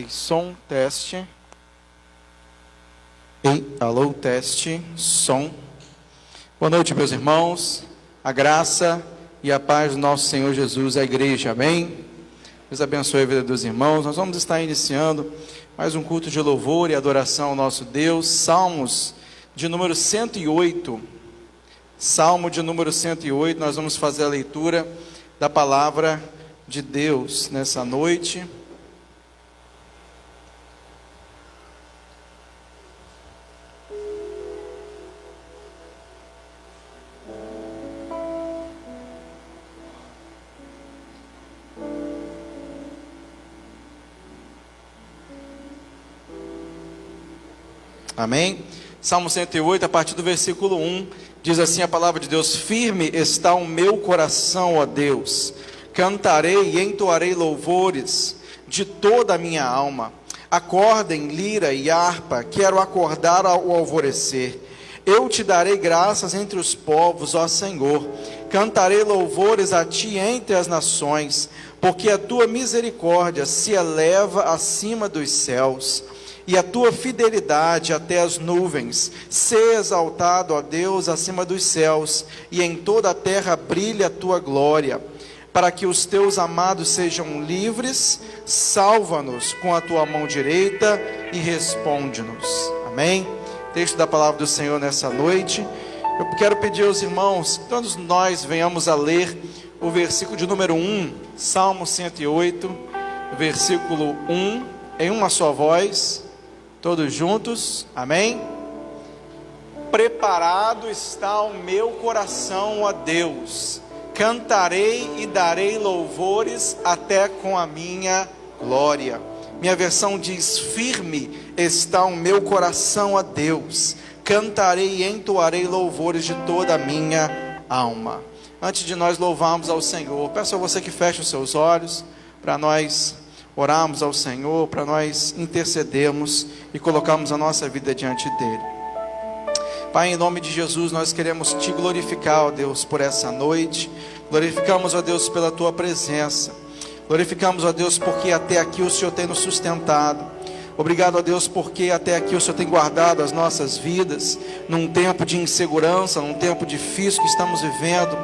Som, teste. Alô, teste, som. Boa noite, meus irmãos. A graça e a paz do nosso Senhor Jesus, a igreja, amém? Deus abençoe a vida dos irmãos. Nós vamos estar iniciando mais um culto de louvor e adoração ao nosso Deus. Salmos de número 108. Salmo de número 108, nós vamos fazer a leitura da palavra de Deus nessa noite. Amém? Salmo 108, a partir do versículo 1, diz assim a palavra de Deus: firme está o meu coração, ó Deus, cantarei e entoarei louvores de toda a minha alma. Acordem lira e harpa, quero acordar ao alvorecer. Eu te darei graças entre os povos, ó Senhor, cantarei louvores a ti entre as nações, porque a tua misericórdia se eleva acima dos céus, e a tua fidelidade até as nuvens. Sê exaltado, ó Deus, acima dos céus, e em toda a terra brilhe a tua glória. Para que os teus amados sejam livres, salva-nos com a tua mão direita e responde-nos. Amém? Texto da palavra do Senhor nessa noite. Eu quero pedir aos irmãos que todos nós venhamos a ler o versículo de número 1, Salmo 108, versículo 1, em uma só voz. Todos juntos, amém? Preparado está o meu coração, ó Deus, cantarei e darei louvores até com a minha glória. Minha versão diz: firme está o meu coração, ó Deus, cantarei e entoarei louvores de toda a minha alma. Antes de nós louvarmos ao Senhor, peço a você que feche os seus olhos, para nós orarmos ao Senhor, para nós intercedermos e colocarmos a nossa vida diante dEle. Pai, em nome de Jesus, nós queremos Te glorificar, ó Deus, por essa noite. Glorificamos, ó Deus, pela Tua presença. Glorificamos, ó Deus, porque até aqui o Senhor tem nos sustentado. Obrigado, ó Deus, porque até aqui o Senhor tem guardado as nossas vidas, num tempo de insegurança, num tempo difícil que estamos vivendo.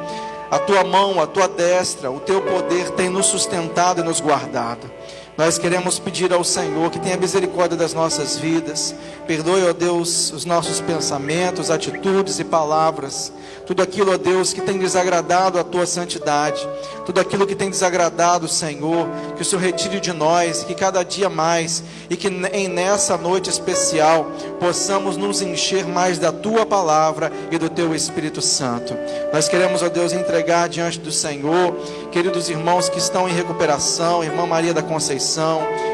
A Tua mão, a Tua destra, o Teu poder tem nos sustentado e nos guardado. Nós queremos pedir ao Senhor que tenha misericórdia das nossas vidas. Perdoe, ó Deus, os nossos pensamentos, atitudes e palavras. Tudo aquilo, ó Deus, que tem desagradado a Tua santidade. Tudo aquilo que tem desagradado, Senhor, que o Senhor retire de nós, que cada dia mais, e que nessa noite especial, possamos nos encher mais da Tua palavra e do Teu Espírito Santo. Nós queremos, ó Deus, entregar diante do Senhor, queridos irmãos que estão em recuperação, irmã Maria da Conceição,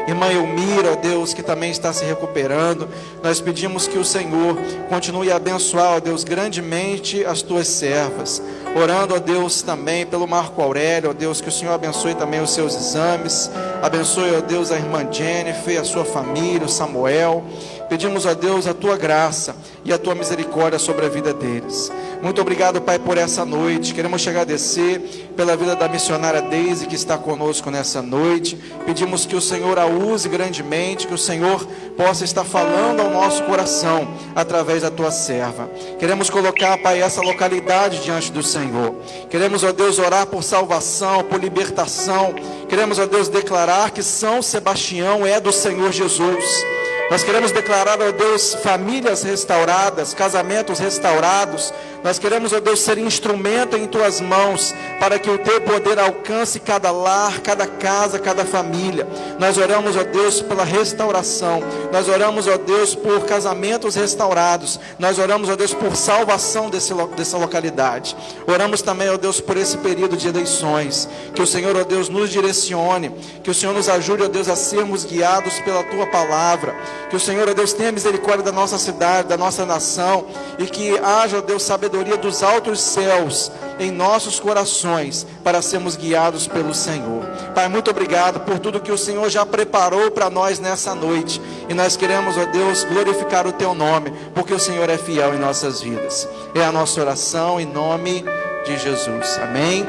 irmã Elmira, ó Deus, que também está se recuperando. Nós pedimos que o Senhor continue a abençoar, ó Deus, grandemente as Tuas servas. Orando, ó Deus, também pelo Marco Aurélio, ó Deus, que o Senhor abençoe também os seus exames. Abençoe, ó Deus, a irmã Jennifer, a sua família, o Samuel. Pedimos, ó Deus, a Tua graça e a Tua misericórdia sobre a vida deles. Muito obrigado, Pai, por essa noite. Queremos te agradecer pela vida da missionária Deise, que está conosco nessa noite. Pedimos que o Senhor a use grandemente, que o Senhor possa estar falando ao nosso coração através da Tua serva. Queremos colocar, Pai, essa localidade diante do Senhor. Queremos, ó Deus, orar por salvação, por libertação. Queremos, ó Deus, declarar que São Sebastião é do Senhor Jesus. Nós queremos declarar, ó Deus, famílias restauradas, casamentos restaurados. Nós queremos, ó Deus, ser instrumento em Tuas mãos, para que o Teu poder alcance cada lar, cada casa, cada família. Nós oramos, ó Deus, pela restauração. Nós oramos, ó Deus, por casamentos restaurados. Nós oramos, ó Deus, por salvação dessa localidade. Oramos também, ó Deus, por esse período de eleições. Que o Senhor, ó Deus, nos direcione. Que o Senhor nos ajude, ó Deus, a sermos guiados pela Tua palavra. Que o Senhor, ó Deus, tenha misericórdia da nossa cidade, da nossa nação, e que haja, ó Deus, sabedoria dos altos céus em nossos corações, para sermos guiados pelo Senhor. Pai, muito obrigado por tudo que o Senhor já preparou para nós nessa noite, e nós queremos, ó Deus, glorificar o Teu nome, porque o Senhor é fiel em nossas vidas. É a nossa oração em nome de Jesus. Amém?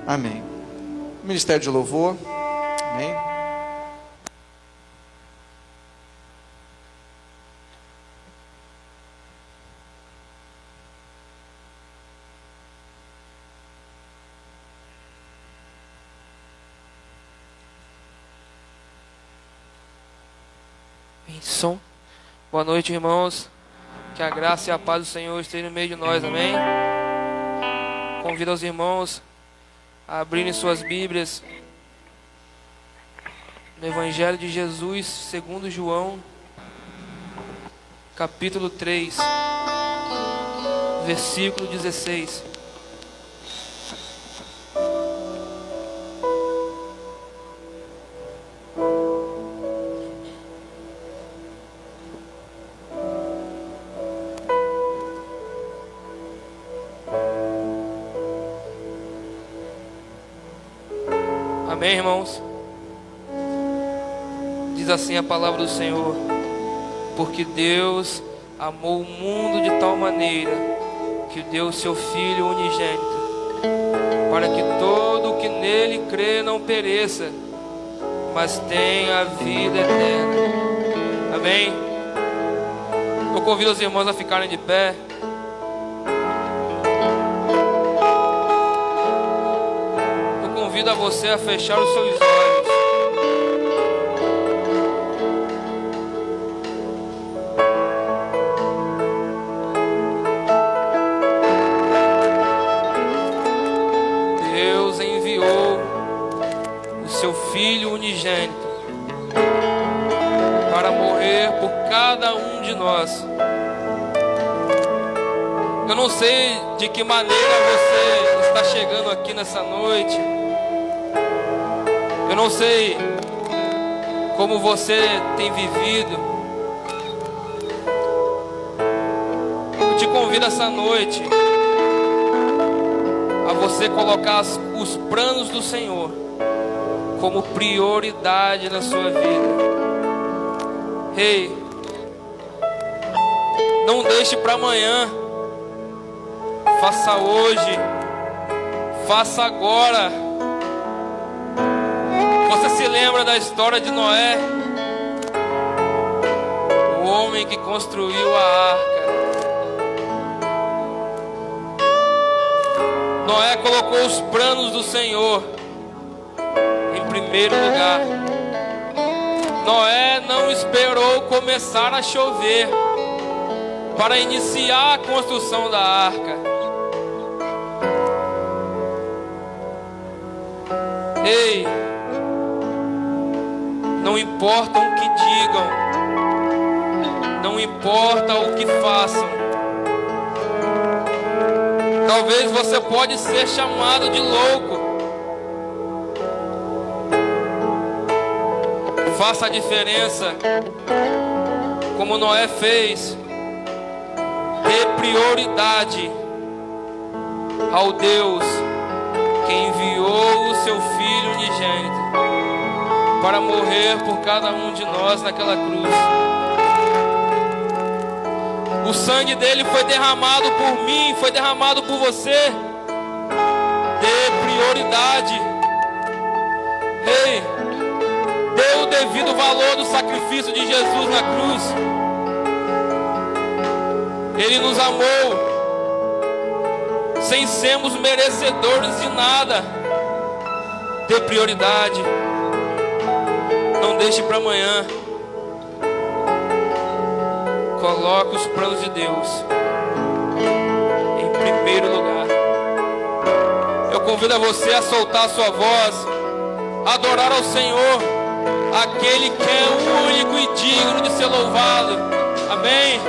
Amém. Ministério de Louvor. Amém. Som. Boa noite, irmãos. Que a graça e a paz do Senhor estejam no meio de nós, amém? Convido os irmãos a abrirem suas Bíblias no Evangelho de Jesus, segundo João, capítulo 3, versículo 16. Amém, irmãos? Diz assim a palavra do Senhor: porque Deus amou o mundo de tal maneira que deu o seu Filho unigênito, para que todo o que nele crê não pereça, mas tenha a vida eterna. Amém? Eu convido os irmãos a ficarem de pé. Convido a você a fechar os seus olhos. Deus enviou o seu Filho unigênito para morrer por cada um de nós. Eu não sei de que maneira você está chegando aqui nessa noite. Eu não sei como você tem vivido. Eu te convido essa noite a você colocar os planos do Senhor como prioridade na sua vida. Ei, não deixe para amanhã. Faça hoje. Faça agora. Você se lembra da história de Noé? O homem que construiu a arca. Noé colocou os planos do Senhor em primeiro lugar. Noé não esperou começar a chover para iniciar a construção da arca. Ei, não importa o que digam, não importa o que façam. Talvez você pode ser chamado de louco. Faça a diferença, como Noé fez. Dê prioridade ao Deus que enviou o seu Filho unigênito para morrer por cada um de nós naquela cruz. O sangue dele foi derramado por mim, foi derramado por você. Dê prioridade. Ei, dê o devido valor do sacrifício de Jesus na cruz. Ele nos amou sem sermos merecedores de nada. Dê prioridade. Não deixe para amanhã. Coloque os planos de Deus em primeiro lugar. Eu convido a você a soltar a sua voz, adorar ao Senhor, aquele que é o único e digno de ser louvado. Amém.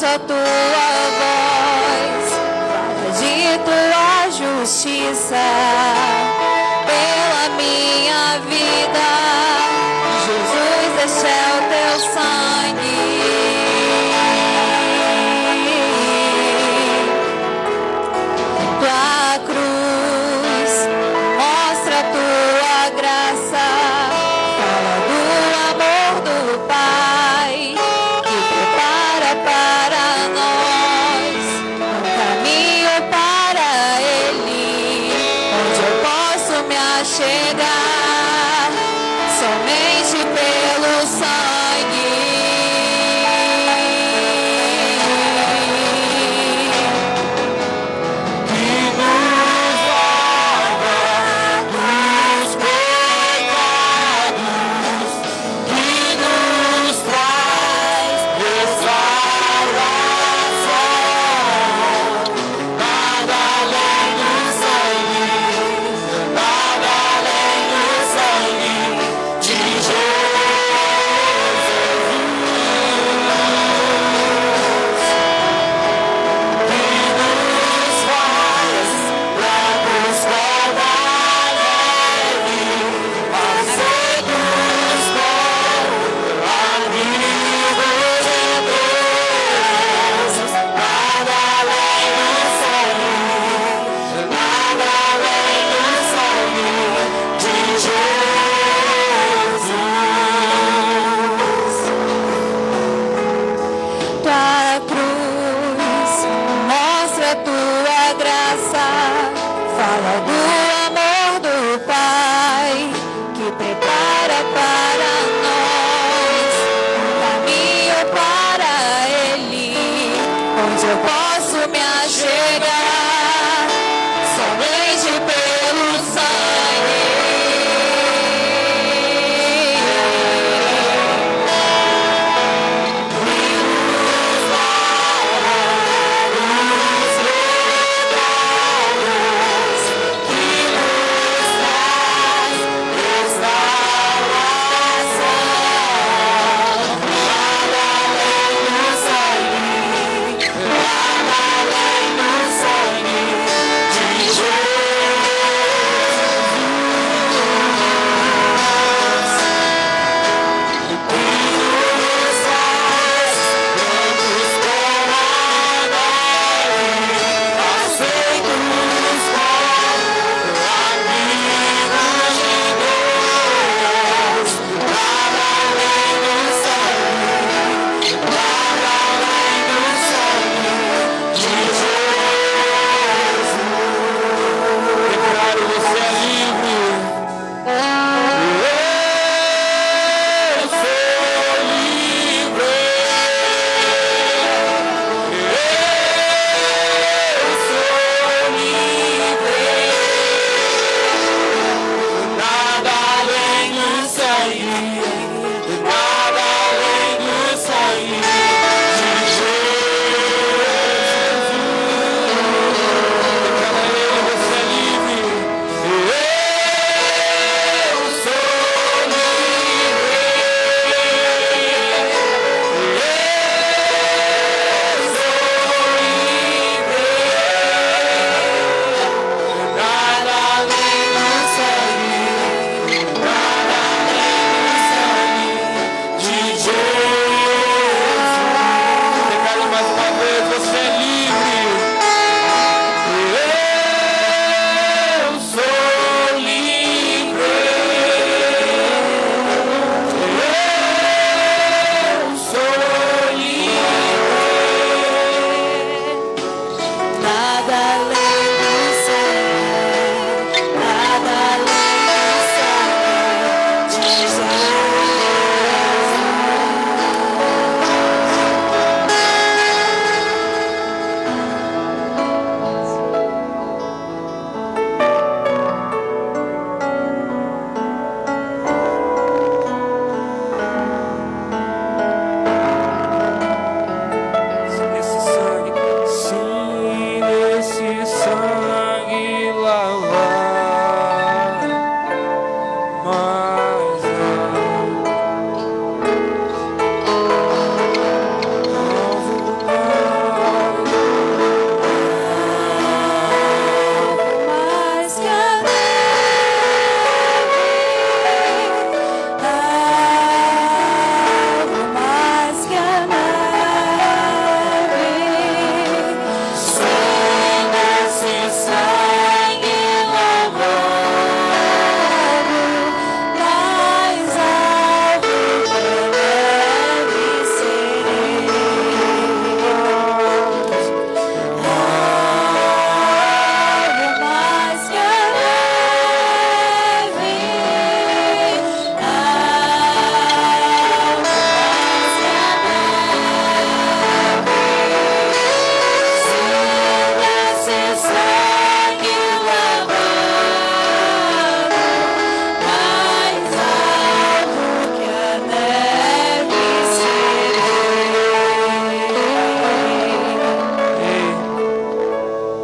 A tua voz fala de tua justiça pela minha vida. Jesus, este é o teu sangue. Tua cruz mostra a tua graça, fala do amor do Pai que prepara para nós um caminho onde eu posso me achegar, somente pelo sangue.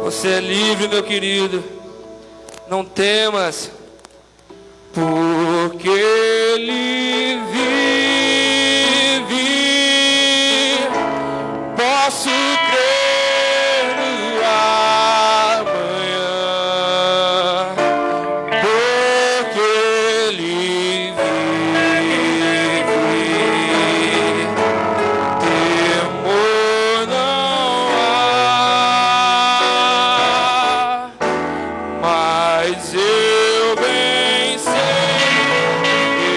Você é livre, meu querido. Não temas, porque Ele vive. Posso crer no amanhã, porque Ele vive. Temor não há, mas eu bem sei que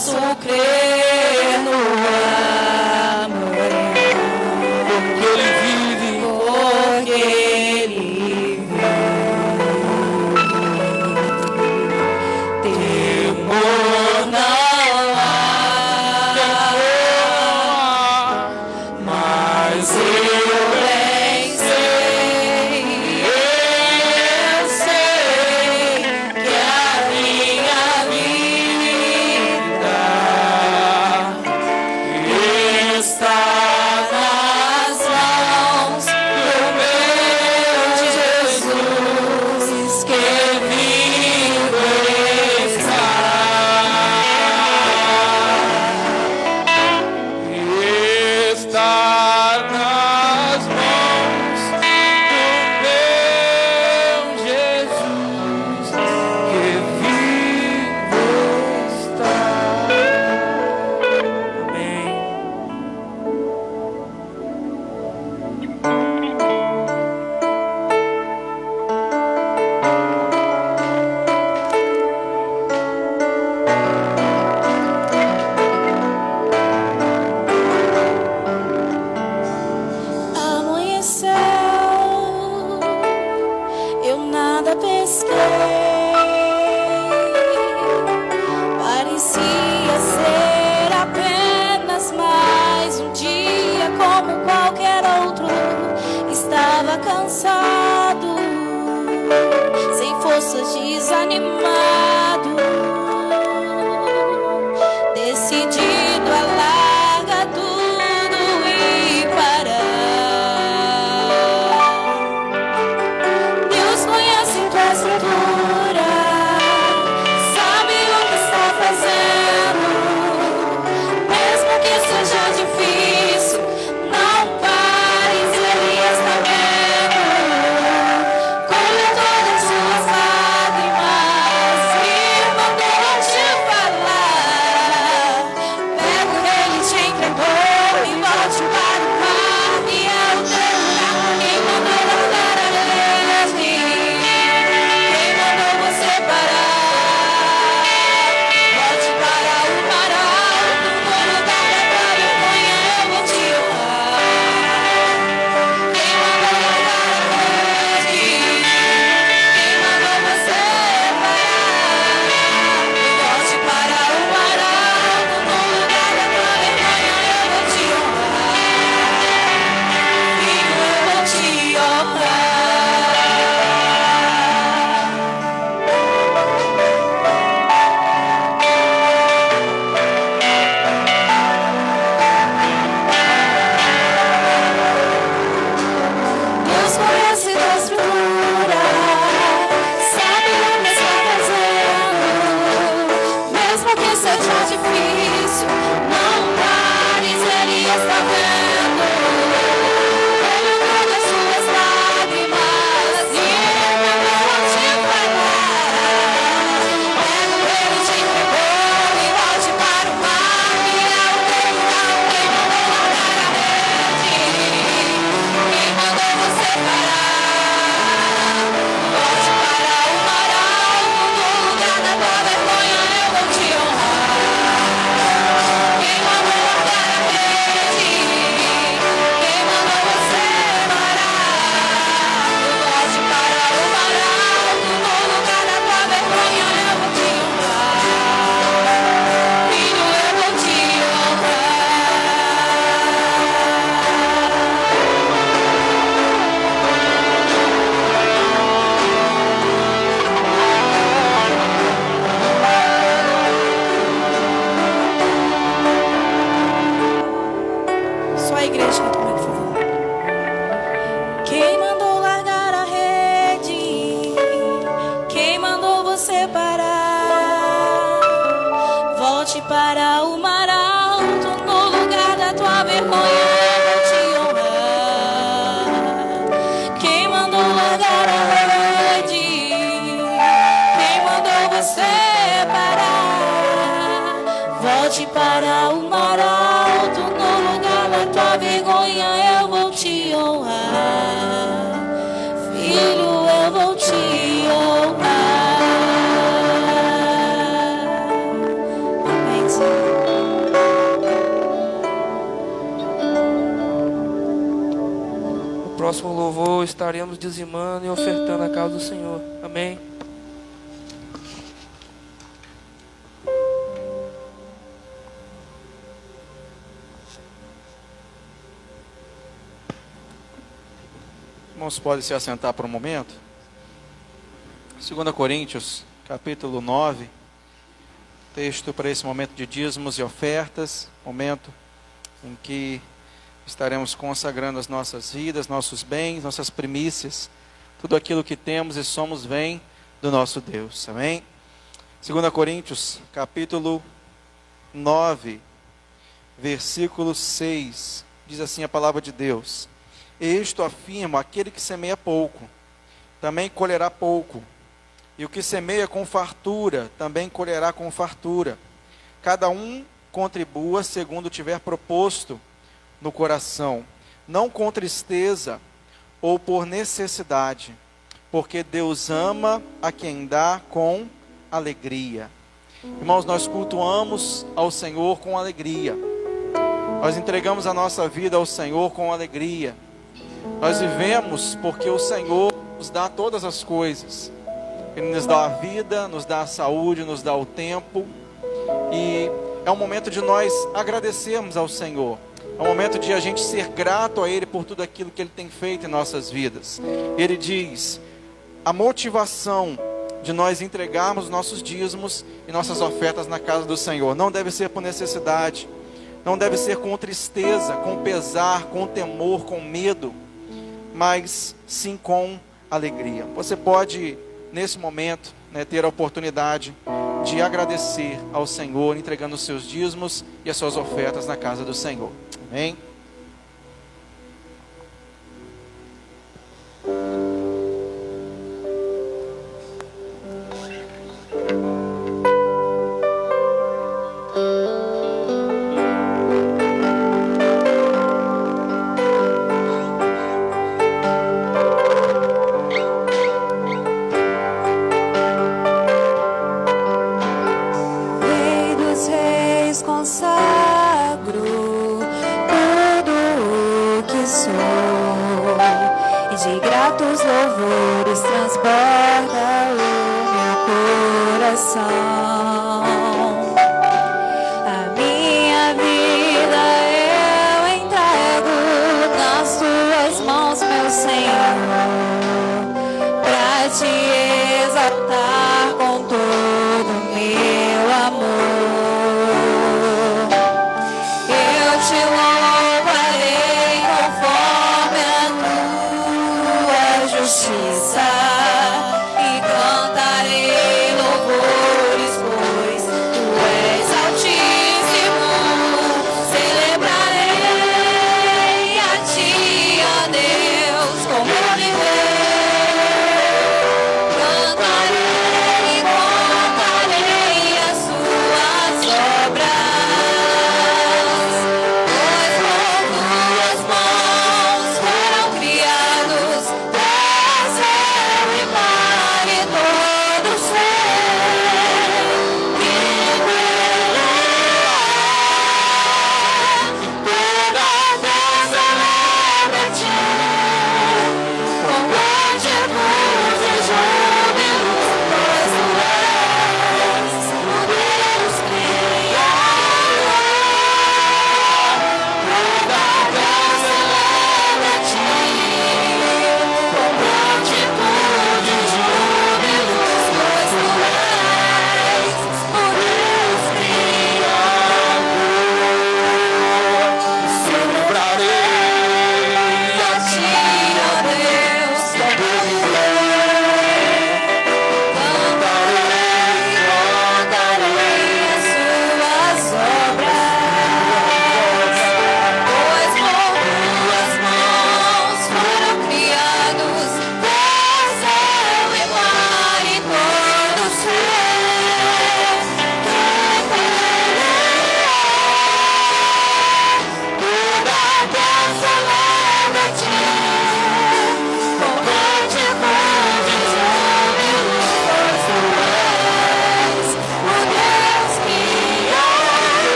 posso crer no amanhã, porque Ele vive. porque Ele vive. Temor não há, mas eu bem sei que a minha vida está nas mãos do meu Jesus, que vivo está. Está nas mãos do meu Jesus, que vivo está. Amém. Amanheceu, eu nada pesquei. Parecia ser apenas mais um dia como qualquer outro. Estava cansado, sem forças, desanimado, decidido a largar tudo e parar. Deus conhece tua estrutura, sabe o que está fazendo. Mesmo que seja difícil, não pares, Ele está vendo. Colhe todas as suas lágrimas e mandou te falar. Pega Ele, te entregou e volte para o mar, que é o teu lugar. Quem mandou largar a rede? Quem mandou você parar? Volte para o mar alto, no lugar da tua vergonha eu vou te honrar. Quem mandou largar a rede? Quem mandou você parar? Volte para o mar alto, no lugar da tua vergonha eu vou te honrar. Filho, eu vou te honrar. Deus conhece tua estrutura, sabe o que está fazendo. Mesmo que seja difícil, não pares, Ele está vendo. Ele todas as suas lágrimas e mandou te falar. Pega Ele, te entregou e volte para o mar, que é o teu lugar. Quem mandou largar a rede? Quem mandou você parar? Volte para o mar alto, no lugar da tua vergonha eu vou te honrar. Quem mandou largar a rede? Quem mandou você parar? Volte para o mar alto, no lugar da tua vergonha eu vou te honrar. Filho, eu vou te honrar. Só a igreja canta comigo, por favor. Quem mandou largar a rede? Quem mandou você parar? Volte para o mar alto, no lugar da tua vergonha eu vou te honrar. Quem mandou largar a rede? Quem mandou você parar? Volte para o mar alto, no lugar da tua vergonha eu vou te honrar. Filho, eu vou te honrar. Amém, Senhor. próximo louvor estaremos dizimando e ofertando a causa do Senhor. Amém? Irmãos, podem se assentar por um momento. 2 Coríntios, capítulo 9, texto para esse momento de dízimos e ofertas, momento em que estaremos consagrando as nossas vidas, nossos bens, nossas primícias, tudo aquilo que temos e somos vem do nosso Deus, amém? 2 Coríntios, capítulo 9, versículo 6, diz assim a palavra de Deus: isto afirmo, aquele que semeia pouco, também colherá pouco, e o que semeia com fartura, também colherá com fartura. Cada um contribua segundo tiver proposto no coração, não com tristeza ou por necessidade, porque Deus ama a quem dá com alegria. Irmãos, nós cultuamos ao Senhor com alegria, nós entregamos a nossa vida ao Senhor com alegria. Nós vivemos porque o Senhor nos dá todas as coisas. Ele nos dá a vida, nos dá a saúde, nos dá o tempo. E é um momento de nós agradecermos ao Senhor. É um momento de a gente ser grato a Ele por tudo aquilo que Ele tem feito em nossas vidas. Ele diz, a motivação de nós entregarmos nossos dízimos e nossas ofertas na casa do Senhor não deve ser por necessidade, não deve ser com tristeza, com pesar, com temor, com medo, mas sim com alegria. Você pode, nesse momento, ter a oportunidade de agradecer ao Senhor, entregando os seus dízimos e as suas ofertas na casa do Senhor. Amém? Pois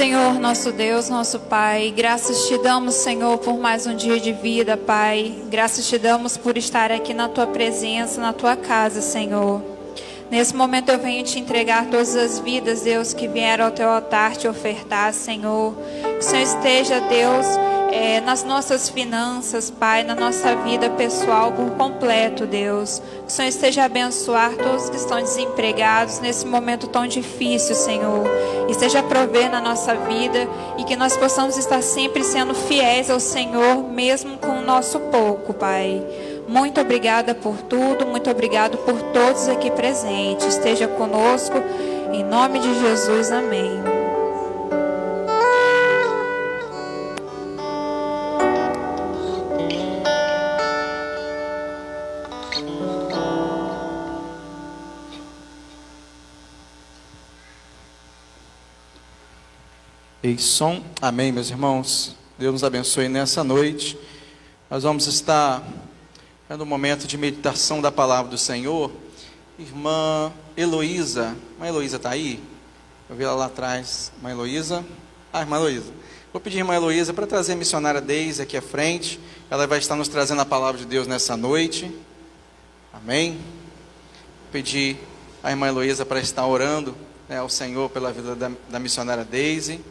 Senhor, nosso Deus, nosso Pai, graças te damos, Senhor, por mais um dia de vida, Pai. Graças te damos por estar aqui na tua presença, na tua casa, Senhor. Nesse momento eu venho te entregar todas as vidas, Deus, que vieram ao teu altar te ofertar, Senhor. Que o Senhor esteja, Deus, nas nossas finanças, Pai, na nossa vida pessoal por completo, Deus. Que o Senhor esteja a abençoar todos que estão desempregados nesse momento tão difícil, Senhor. Esteja a prover na nossa vida e que nós possamos estar sempre sendo fiéis ao Senhor, mesmo com o nosso pouco, Pai. Muito obrigada por tudo, muito obrigado por todos aqui presentes. Esteja conosco, em nome de Jesus, amém. Ei, som. Amém, meus irmãos. Deus nos abençoe nessa noite. Nós vamos estar no momento de meditação da palavra do Senhor. Irmã Heloísa. Irmã Heloísa está aí? Eu vi ela lá atrás. Irmã Heloísa. Irmã Heloísa. Vou pedir a irmã Heloísa para trazer a missionária Deise aqui à frente. Ela vai estar nos trazendo a palavra de Deus nessa noite. Amém. Vou pedir a irmã Heloísa para estar orando, ao Senhor pela vida da missionária Deise.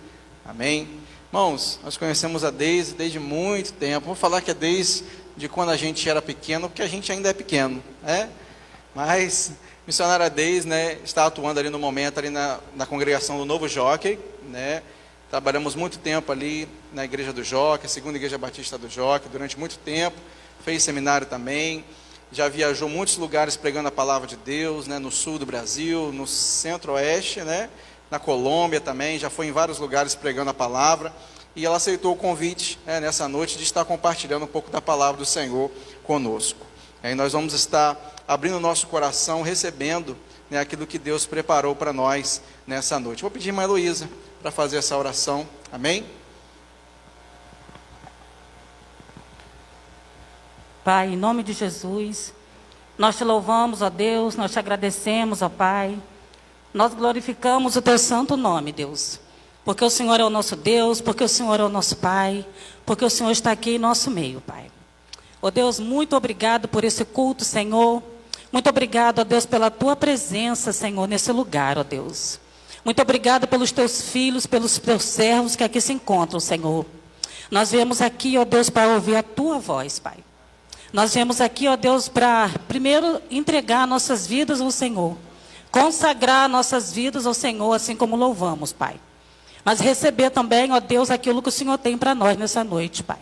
Amém. Irmãos, nós conhecemos a Deise desde muito tempo. Vou falar que é desde quando a gente era pequeno, porque a gente ainda é pequeno, né? Mas missionária Deise, está atuando ali no momento ali na congregação do Novo Jockey, né? Trabalhamos muito tempo ali na igreja do Jockey, a segunda igreja batista do Jockey, durante muito tempo. Fez seminário também. Já viajou muitos lugares pregando a palavra de Deus, no sul do Brasil, no centro-oeste, na Colômbia também, já foi em vários lugares pregando a palavra, e ela aceitou o convite, nessa noite, de estar compartilhando um pouco da palavra do Senhor conosco. E nós vamos estar abrindo o nosso coração, recebendo aquilo que Deus preparou para nós nessa noite. Vou pedir a irmã Heloísa para fazer essa oração, amém? Pai, em nome de Jesus, nós te louvamos, ó Deus, nós te agradecemos, ó Pai. Nós glorificamos o teu santo nome, Deus. Porque o Senhor é o nosso Deus, porque o Senhor é o nosso Pai, porque o Senhor está aqui em nosso meio, Pai. Ó Deus, muito obrigado por esse culto, Senhor. Muito obrigado, ó Deus, pela tua presença, Senhor, nesse lugar, ó Deus. Muito obrigado pelos teus filhos, pelos teus servos que aqui se encontram, Senhor. Nós viemos aqui, ó Deus, para ouvir a tua voz, Pai. Nós viemos aqui, ó Deus, para primeiro entregar nossas vidas ao Senhor. Consagrar nossas vidas ao Senhor, assim como louvamos, Pai. Mas receber também, ó Deus, aquilo que o Senhor tem para nós nessa noite, Pai.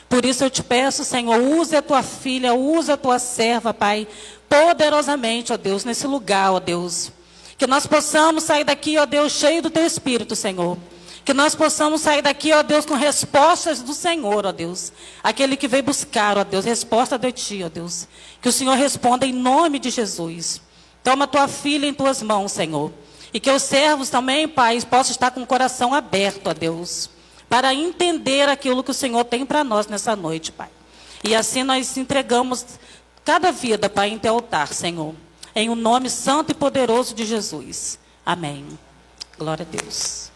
Por isso eu te peço, Senhor, use a tua filha, use a tua serva, Pai, poderosamente, ó Deus, nesse lugar, ó Deus. Que nós possamos sair daqui, ó Deus, cheio do teu Espírito, Senhor. Que nós possamos sair daqui, ó Deus, com respostas do Senhor, ó Deus. Aquele que veio buscar, ó Deus, resposta de ti, ó Deus. Que o Senhor responda em nome de Jesus. Toma a tua filha em tuas mãos, Senhor. E que os servos também, Pai, possam estar com o coração aberto, ó Deus, para entender aquilo que o Senhor tem para nós nessa noite, Pai. E assim nós entregamos cada vida, Pai, em teu altar, Senhor. Em o nome santo e poderoso de Jesus. Amém. Glória a Deus.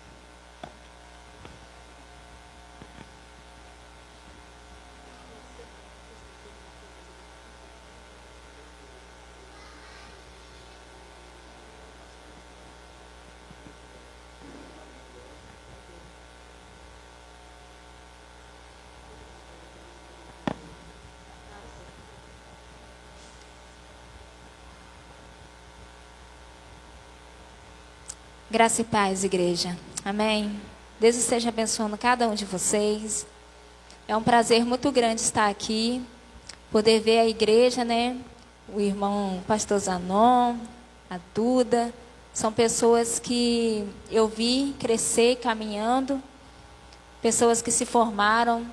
Graça e paz, igreja. Amém. Deus esteja abençoando cada um de vocês. É um prazer muito grande estar aqui, poder ver a igreja, O irmão pastor Zanon, a Duda. São pessoas que eu vi crescer caminhando, pessoas que se formaram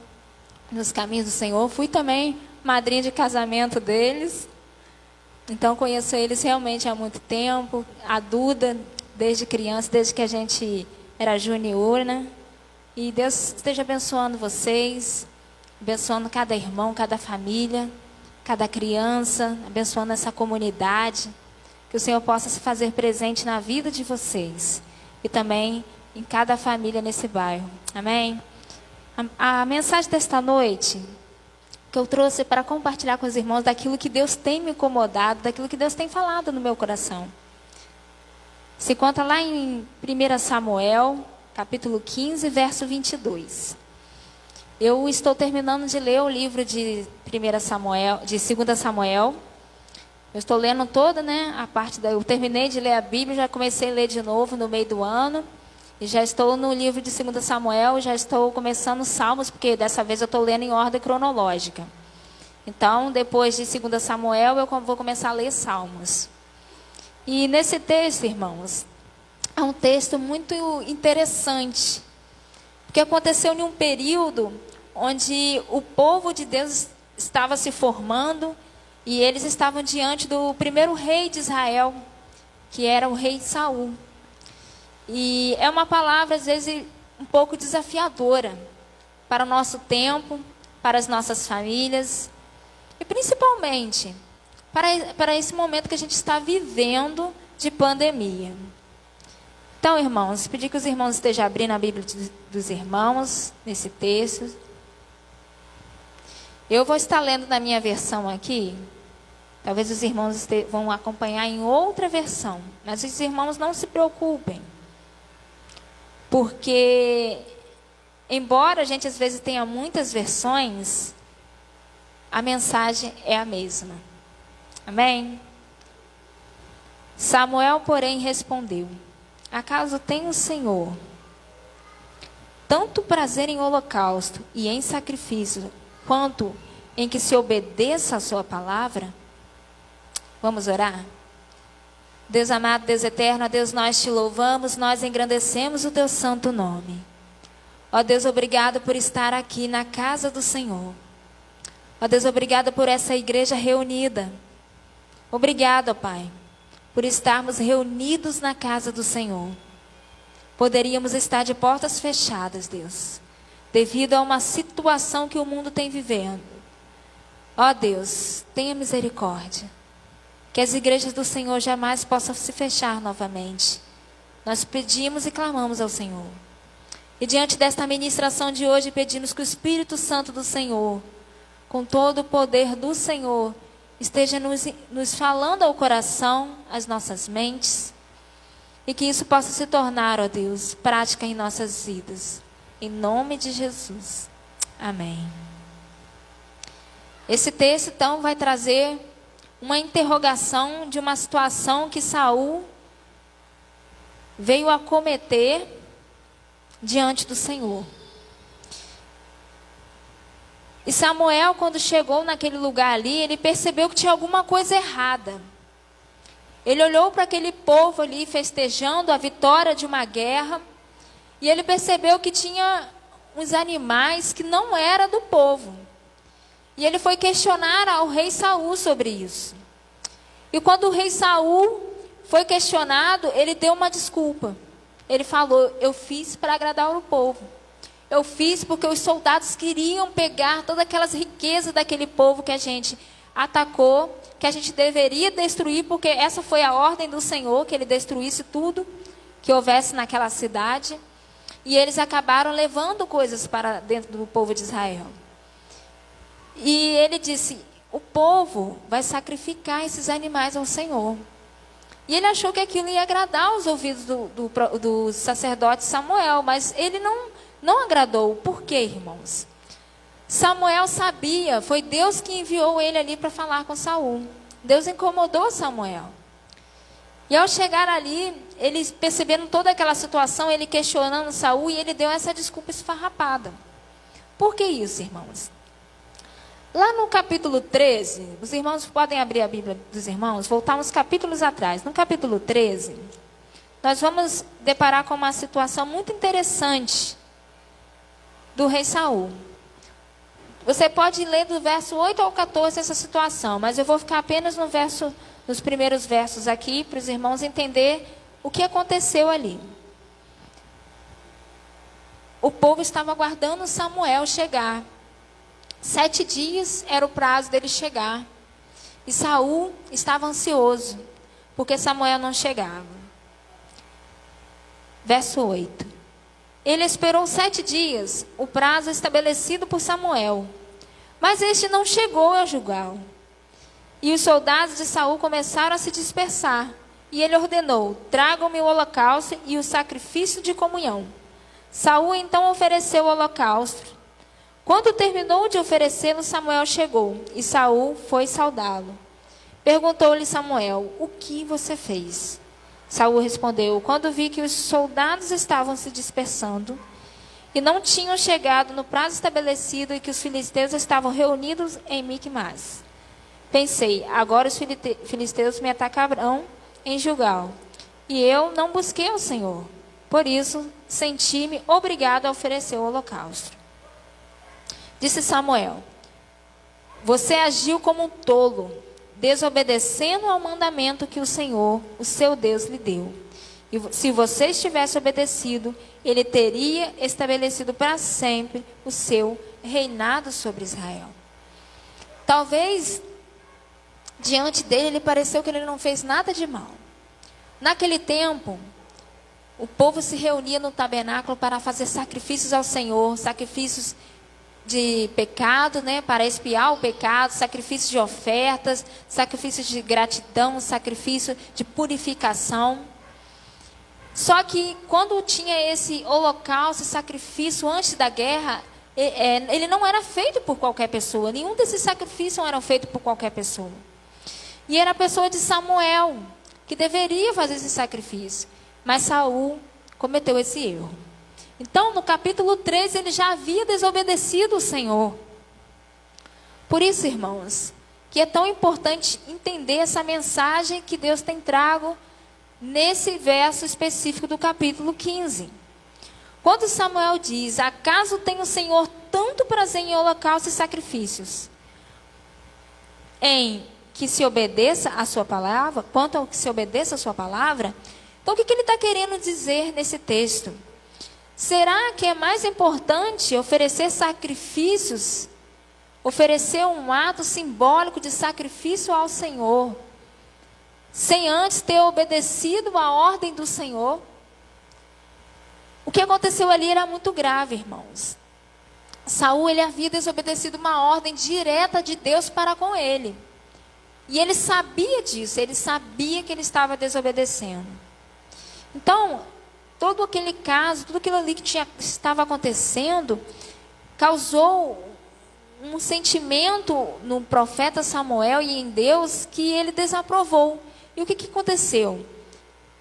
nos caminhos do Senhor. Fui também madrinha de casamento deles. Então conheço eles realmente há muito tempo. A Duda, desde criança, desde que a gente era junior, E Deus esteja abençoando vocês, abençoando cada irmão, cada família, cada criança, abençoando essa comunidade. Que o Senhor possa se fazer presente na vida de vocês. E também em cada família nesse bairro. Amém? A mensagem desta noite que eu trouxe para compartilhar com os irmãos daquilo que Deus tem me incomodado, daquilo que Deus tem falado no meu coração. Se conta lá em 1 Samuel, capítulo 15, verso 22. Eu estou terminando de ler o livro de 2 Samuel. Eu estou lendo toda, né, a parte eu terminei de ler a Bíblia, já comecei a ler de novo no meio do ano. E já estou no livro de 2 Samuel, já estou começando os Salmos, porque dessa vez eu estou lendo em ordem cronológica. Então, depois de 2 Samuel, eu vou começar a ler Salmos. E nesse texto, irmãos, é um texto muito interessante, porque aconteceu em um período onde o povo de Deus estava se formando e eles estavam diante do primeiro rei de Israel, que era o rei Saul. E é uma palavra, às vezes, um pouco desafiadora para o nosso tempo, para as nossas famílias e principalmente para esse momento que a gente está vivendo de pandemia. Então, irmãos, pedir que os irmãos estejam abrindo a Bíblia dos irmãos nesse texto. Eu vou estar lendo na minha versão aqui. Talvez os irmãos vão acompanhar em outra versão. Mas os irmãos não se preocupem. Porque, embora a gente às vezes tenha muitas versões, a mensagem é a mesma. Amém? Samuel, porém, respondeu: acaso tem o Senhor tanto prazer em holocausto e em sacrifício, quanto em que se obedeça a sua palavra? Vamos orar? Deus amado, Deus eterno, ó Deus, nós te louvamos, nós engrandecemos o teu santo nome. Ó Deus, obrigado por estar aqui na casa do Senhor. Ó Deus, obrigado por essa igreja reunida. Obrigado, ó Pai, por estarmos reunidos na casa do Senhor. Poderíamos estar de portas fechadas, Deus, devido a uma situação que o mundo tem vivendo. Ó Deus, tenha misericórdia. Que as igrejas do Senhor jamais possam se fechar novamente. Nós pedimos e clamamos ao Senhor. E diante desta ministração de hoje, pedimos que o Espírito Santo do Senhor, com todo o poder do Senhor, esteja nos falando ao coração, às nossas mentes, e que isso possa se tornar, ó Deus, prática em nossas vidas. Em nome de Jesus. Amém. Esse texto, então, vai trazer uma interrogação de uma situação que Saul veio a cometer diante do Senhor. E Samuel, quando chegou naquele lugar ali, ele percebeu que tinha alguma coisa errada. Ele olhou para aquele povo ali festejando a vitória de uma guerra, e ele percebeu que tinha uns animais que não eram do povo. E ele foi questionar ao rei Saul sobre isso. E quando o rei Saul foi questionado, ele deu uma desculpa. Ele falou: eu fiz para agradar o povo. Eu fiz porque os soldados queriam pegar todas aquelas riquezas daquele povo que a gente atacou, que a gente deveria destruir, porque essa foi a ordem do Senhor, que ele destruísse tudo que houvesse naquela cidade. E eles acabaram levando coisas para dentro do povo de Israel. E ele disse: o povo vai sacrificar esses animais ao Senhor. E ele achou que aquilo ia agradar os ouvidos do sacerdote Samuel, mas ele não agradou. Por quê, irmãos? Samuel sabia, foi Deus que enviou ele ali para falar com Saul. Deus incomodou Samuel. E ao chegar ali, ele percebendo toda aquela situação, ele questionando Saul, e ele deu essa desculpa esfarrapada. Por que isso, irmãos? Lá no capítulo 13, os irmãos podem abrir a Bíblia dos irmãos, voltar uns capítulos atrás. No capítulo 13, nós vamos deparar com uma situação muito interessante do rei Saul. Você pode ler do verso 8 ao 14 essa situação, mas eu vou ficar apenas nos primeiros versos aqui, para os irmãos entenderem o que aconteceu ali. O povo estava aguardando Samuel chegar. 7 dias era o prazo dele chegar. E Saul estava ansioso, porque Samuel não chegava. Verso 8. Ele esperou 7 dias, o prazo estabelecido por Samuel. Mas este não chegou a Gilgal. E os soldados de Saul começaram a se dispersar. E ele ordenou: tragam-me o holocausto e o sacrifício de comunhão. Saul então ofereceu o holocausto. Quando terminou de oferecê-lo, Samuel chegou, e Saul foi saudá-lo. Perguntou-lhe Samuel: o que você fez? Saul respondeu: quando vi que os soldados estavam se dispersando e não tinham chegado no prazo estabelecido e que os filisteus estavam reunidos em Micmas, pensei: agora os filisteus me atacarão em Gilgal, e eu não busquei o Senhor. Por isso, senti-me obrigado a oferecer o holocausto. Disse Samuel: você agiu como um tolo, desobedecendo ao mandamento que o Senhor, o seu Deus, lhe deu. E se você tivesse obedecido, ele teria estabelecido para sempre o seu reinado sobre Israel. Talvez, diante dele, lhe pareceu que ele não fez nada de mal. Naquele tempo, o povo se reunia no tabernáculo para fazer sacrifícios ao Senhor, sacrifícios de pecado, né, para expiar o pecado, sacrifício de ofertas, sacrifício de gratidão, sacrifício de purificação. Só que quando tinha esse holocausto, sacrifício antes da guerra, ele não era feito por qualquer pessoa. Nenhum desses sacrifícios eram feitos por qualquer pessoa. E era a pessoa de Samuel que deveria fazer esse sacrifício. Mas Saul cometeu esse erro. Então, no capítulo 3, ele já havia desobedecido o Senhor. Por isso, irmãos, que é tão importante entender essa mensagem que Deus tem trago nesse verso específico do capítulo 15. Quando Samuel diz: acaso tem o Senhor tanto prazer em holocaustos e sacrifícios, em que se obedeça a sua palavra, quanto ao que se obedeça a sua palavra? Então, o que ele está querendo dizer nesse texto? Será que é mais importante oferecer sacrifícios, oferecer um ato simbólico de sacrifício ao Senhor, sem antes ter obedecido a ordem do Senhor? O que aconteceu ali era muito grave, irmãos. Saul, ele havia desobedecido uma ordem direta de Deus para com ele. E ele sabia disso, ele sabia que ele estava desobedecendo. Então, todo aquele caso, tudo aquilo ali que estava acontecendo, causou um sentimento no profeta Samuel e em Deus que ele desaprovou. E o que aconteceu?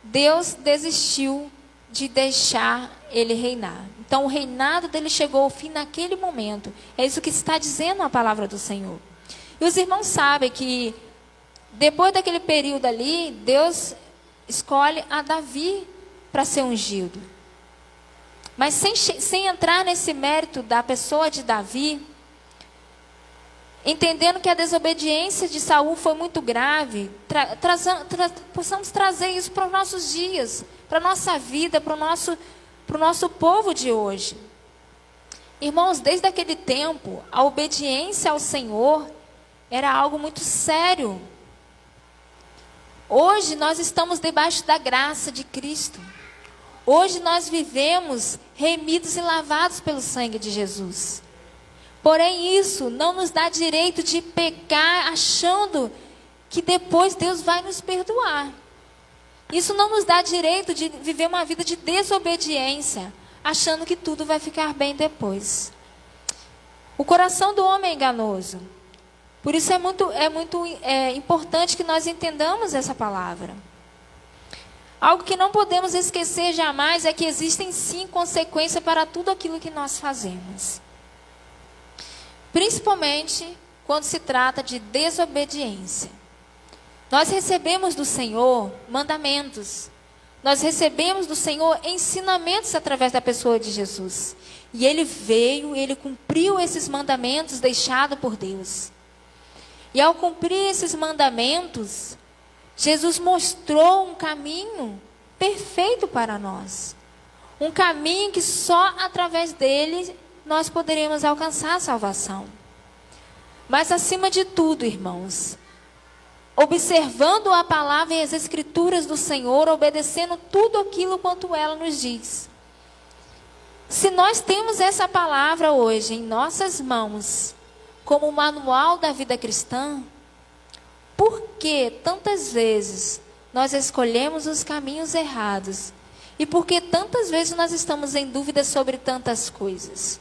Deus desistiu de deixar ele reinar. Então, o reinado dele chegou ao fim naquele momento. É isso que está dizendo a palavra do Senhor. E os irmãos sabem que, depois daquele período ali, Deus escolhe a Davi para ser ungido. Mas sem entrar nesse mérito da pessoa de Davi, entendendo que a desobediência de Saul foi muito grave, possamos trazer isso para os nossos dias, para a nossa vida, para o nosso povo de hoje. Irmãos, desde aquele tempo, a obediência ao Senhor era algo muito sério. Hoje nós estamos debaixo da graça de Cristo. Hoje nós vivemos remidos e lavados pelo sangue de Jesus. Porém, isso não nos dá direito de pecar achando que depois Deus vai nos perdoar. Isso não nos dá direito de viver uma vida de desobediência, achando que tudo vai ficar bem depois. O coração do homem é enganoso. Por isso é muito importante que nós entendamos essa palavra. Algo que não podemos esquecer jamais é que existem sim consequências para tudo aquilo que nós fazemos. Principalmente quando se trata de desobediência. Nós recebemos do Senhor mandamentos. Nós recebemos do Senhor ensinamentos através da pessoa de Jesus. E Ele veio, Ele cumpriu esses mandamentos deixados por Deus. E ao cumprir esses mandamentos, Jesus mostrou um caminho perfeito para nós. Um caminho que só através dele nós poderíamos alcançar a salvação. Mas acima de tudo, irmãos, observando a palavra e as escrituras do Senhor, obedecendo tudo aquilo quanto ela nos diz. Se nós temos essa palavra hoje em nossas mãos, como o manual da vida cristã, por que tantas vezes nós escolhemos os caminhos errados? E por que tantas vezes nós estamos em dúvida sobre tantas coisas?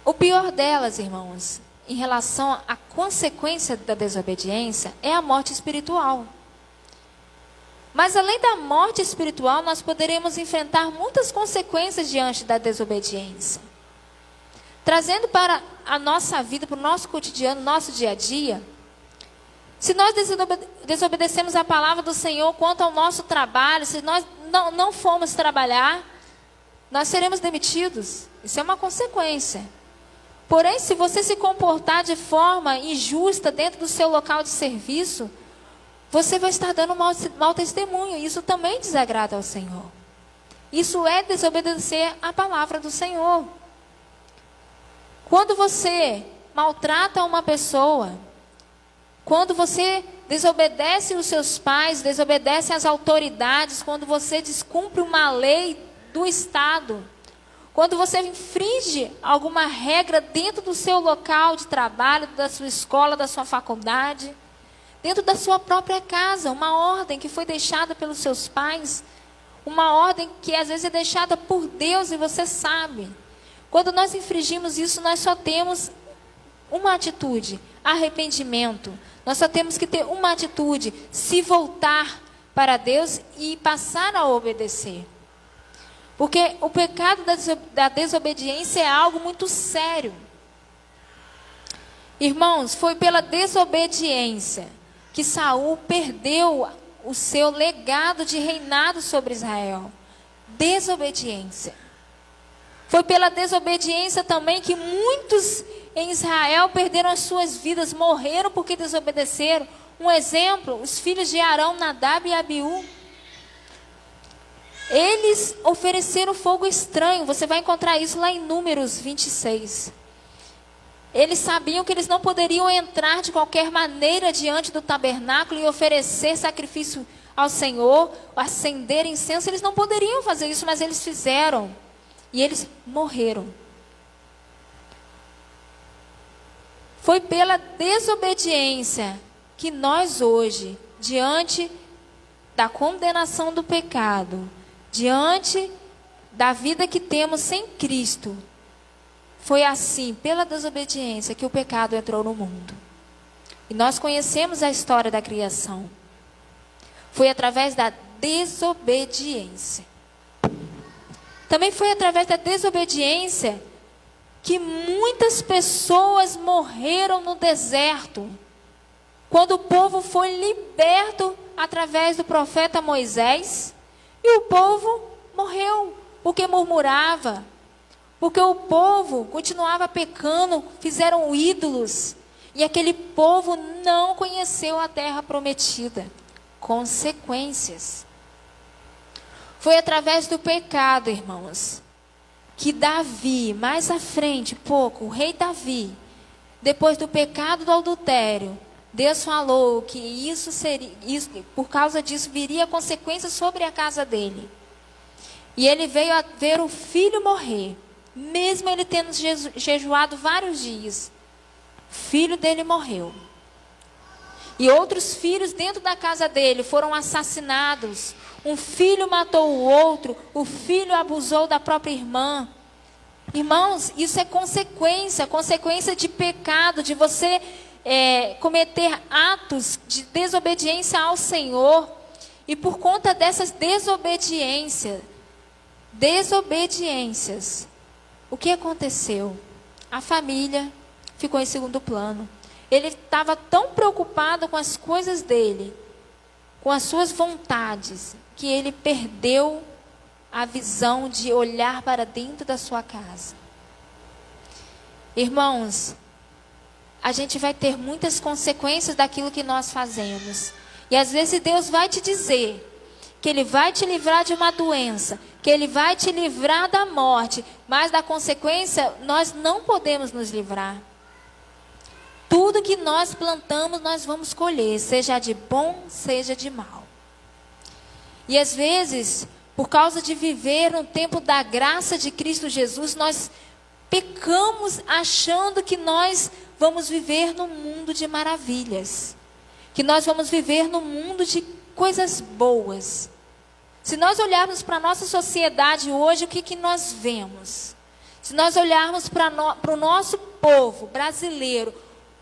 O pior delas, irmãos, em relação à consequência da desobediência, é a morte espiritual. Mas além da morte espiritual, nós poderemos enfrentar muitas consequências diante da desobediência. Trazendo para a nossa vida, para o nosso cotidiano, nosso dia a dia, se nós desobedecemos a palavra do Senhor quanto ao nosso trabalho, se nós não formos trabalhar, nós seremos demitidos. Isso é uma consequência. Porém, se você se comportar de forma injusta dentro do seu local de serviço, você vai estar dando mau testemunho. Isso também desagrada ao Senhor. Isso é desobedecer a palavra do Senhor. Quando você maltrata uma pessoa, quando você desobedece os seus pais, desobedece as autoridades, quando você descumpre uma lei do Estado, quando você infringe alguma regra dentro do seu local de trabalho, da sua escola, da sua faculdade, dentro da sua própria casa, uma ordem que foi deixada pelos seus pais, uma ordem que às vezes é deixada por Deus e você sabe. Quando nós infringimos isso, nós só temos uma atitude: arrependimento. Nós só temos que ter uma atitude: se voltar para Deus e passar a obedecer. Porque o pecado da desobediência é algo muito sério. Irmãos, foi pela desobediência que Saul perdeu o seu legado de reinado sobre Israel. Desobediência. Foi pela desobediência também que muitos em Israel perderam as suas vidas, morreram porque desobedeceram. Um exemplo, os filhos de Arão, Nadab e Abiú. Eles ofereceram fogo estranho. Você vai encontrar isso lá em Números 26. Eles sabiam que eles não poderiam entrar de qualquer maneira diante do tabernáculo e oferecer sacrifício ao Senhor, acender incenso. Eles não poderiam fazer isso, mas eles fizeram. E eles morreram. Foi pela desobediência que nós hoje, diante da condenação do pecado, diante da vida que temos sem Cristo, foi assim, pela desobediência, que o pecado entrou no mundo. E nós conhecemos a história da criação. Foi através da desobediência. Também foi através da desobediência que muitas pessoas morreram no deserto. Quando o povo foi liberto através do profeta Moisés, e o povo morreu, porque murmurava, porque o povo continuava pecando, fizeram ídolos, e aquele povo não conheceu a terra prometida. Consequências. Foi através do pecado, irmãos, que Davi, mais à frente, pouco, o rei Davi, depois do pecado do adultério, Deus falou que por causa disso viria consequências sobre a casa dele. E ele veio a ver o filho morrer, mesmo ele tendo jejuado vários dias. O filho dele morreu. E outros filhos dentro da casa dele foram assassinados. Um filho matou o outro, o filho abusou da própria irmã. Irmãos, isso é consequência de pecado, de você cometer atos de desobediência ao Senhor. E por conta dessas desobediências, o que aconteceu? A família ficou em segundo plano. Ele estava tão preocupado com as coisas dele, com as suas vontades, que ele perdeu a visão de olhar para dentro da sua casa. Irmãos, a gente vai ter muitas consequências daquilo que nós fazemos. E às vezes Deus vai te dizer que Ele vai te livrar de uma doença, que Ele vai te livrar da morte, mas da consequência nós não podemos nos livrar. Tudo que nós plantamos, nós vamos colher, seja de bom, seja de mal. E às vezes, por causa de viver no tempo da graça de Cristo Jesus, nós pecamos achando que nós vamos viver num mundo de maravilhas, que nós vamos viver num mundo de coisas boas. Se nós olharmos para a nossa sociedade hoje, o que nós vemos? Se nós olharmos para o nosso povo brasileiro,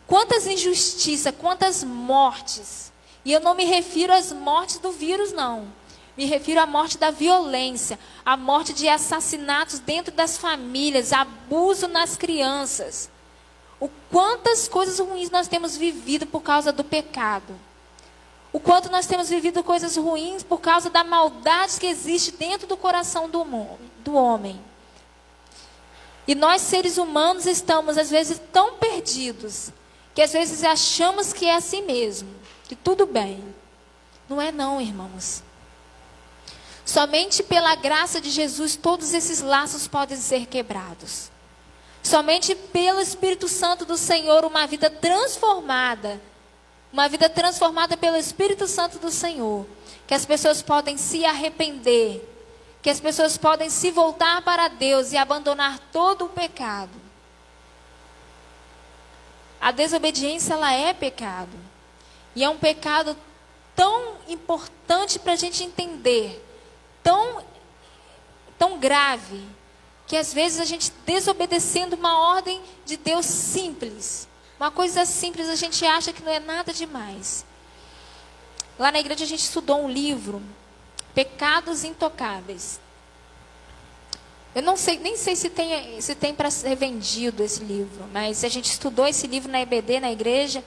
quantas injustiças, quantas mortes. E eu não me refiro às mortes do vírus, não. Me refiro à morte da violência, à morte de assassinatos dentro das famílias, abuso nas crianças. Quantas coisas ruins nós temos vivido por causa do pecado. O quanto nós temos vivido coisas ruins por causa da maldade que existe dentro do coração do homem. E nós, seres humanos, estamos às vezes tão perdidos, que às vezes achamos que é assim mesmo, que tudo bem. Não é não, irmãos. Somente pela graça de Jesus todos esses laços podem ser quebrados. Somente pelo Espírito Santo do Senhor, uma vida transformada pelo Espírito Santo do Senhor, que as pessoas podem se arrepender, que as pessoas podem se voltar para Deus e abandonar todo o pecado. A desobediência, ela é pecado. E é um pecado tão importante para a gente entender, tão grave, que às vezes a gente desobedecendo uma ordem de Deus simples, uma coisa simples, a gente acha que não é nada demais. Lá na igreja a gente estudou um livro, Pecados Intocáveis. Eu não sei, nem sei se tem para ser vendido esse livro, mas a gente estudou esse livro na EBD, na igreja.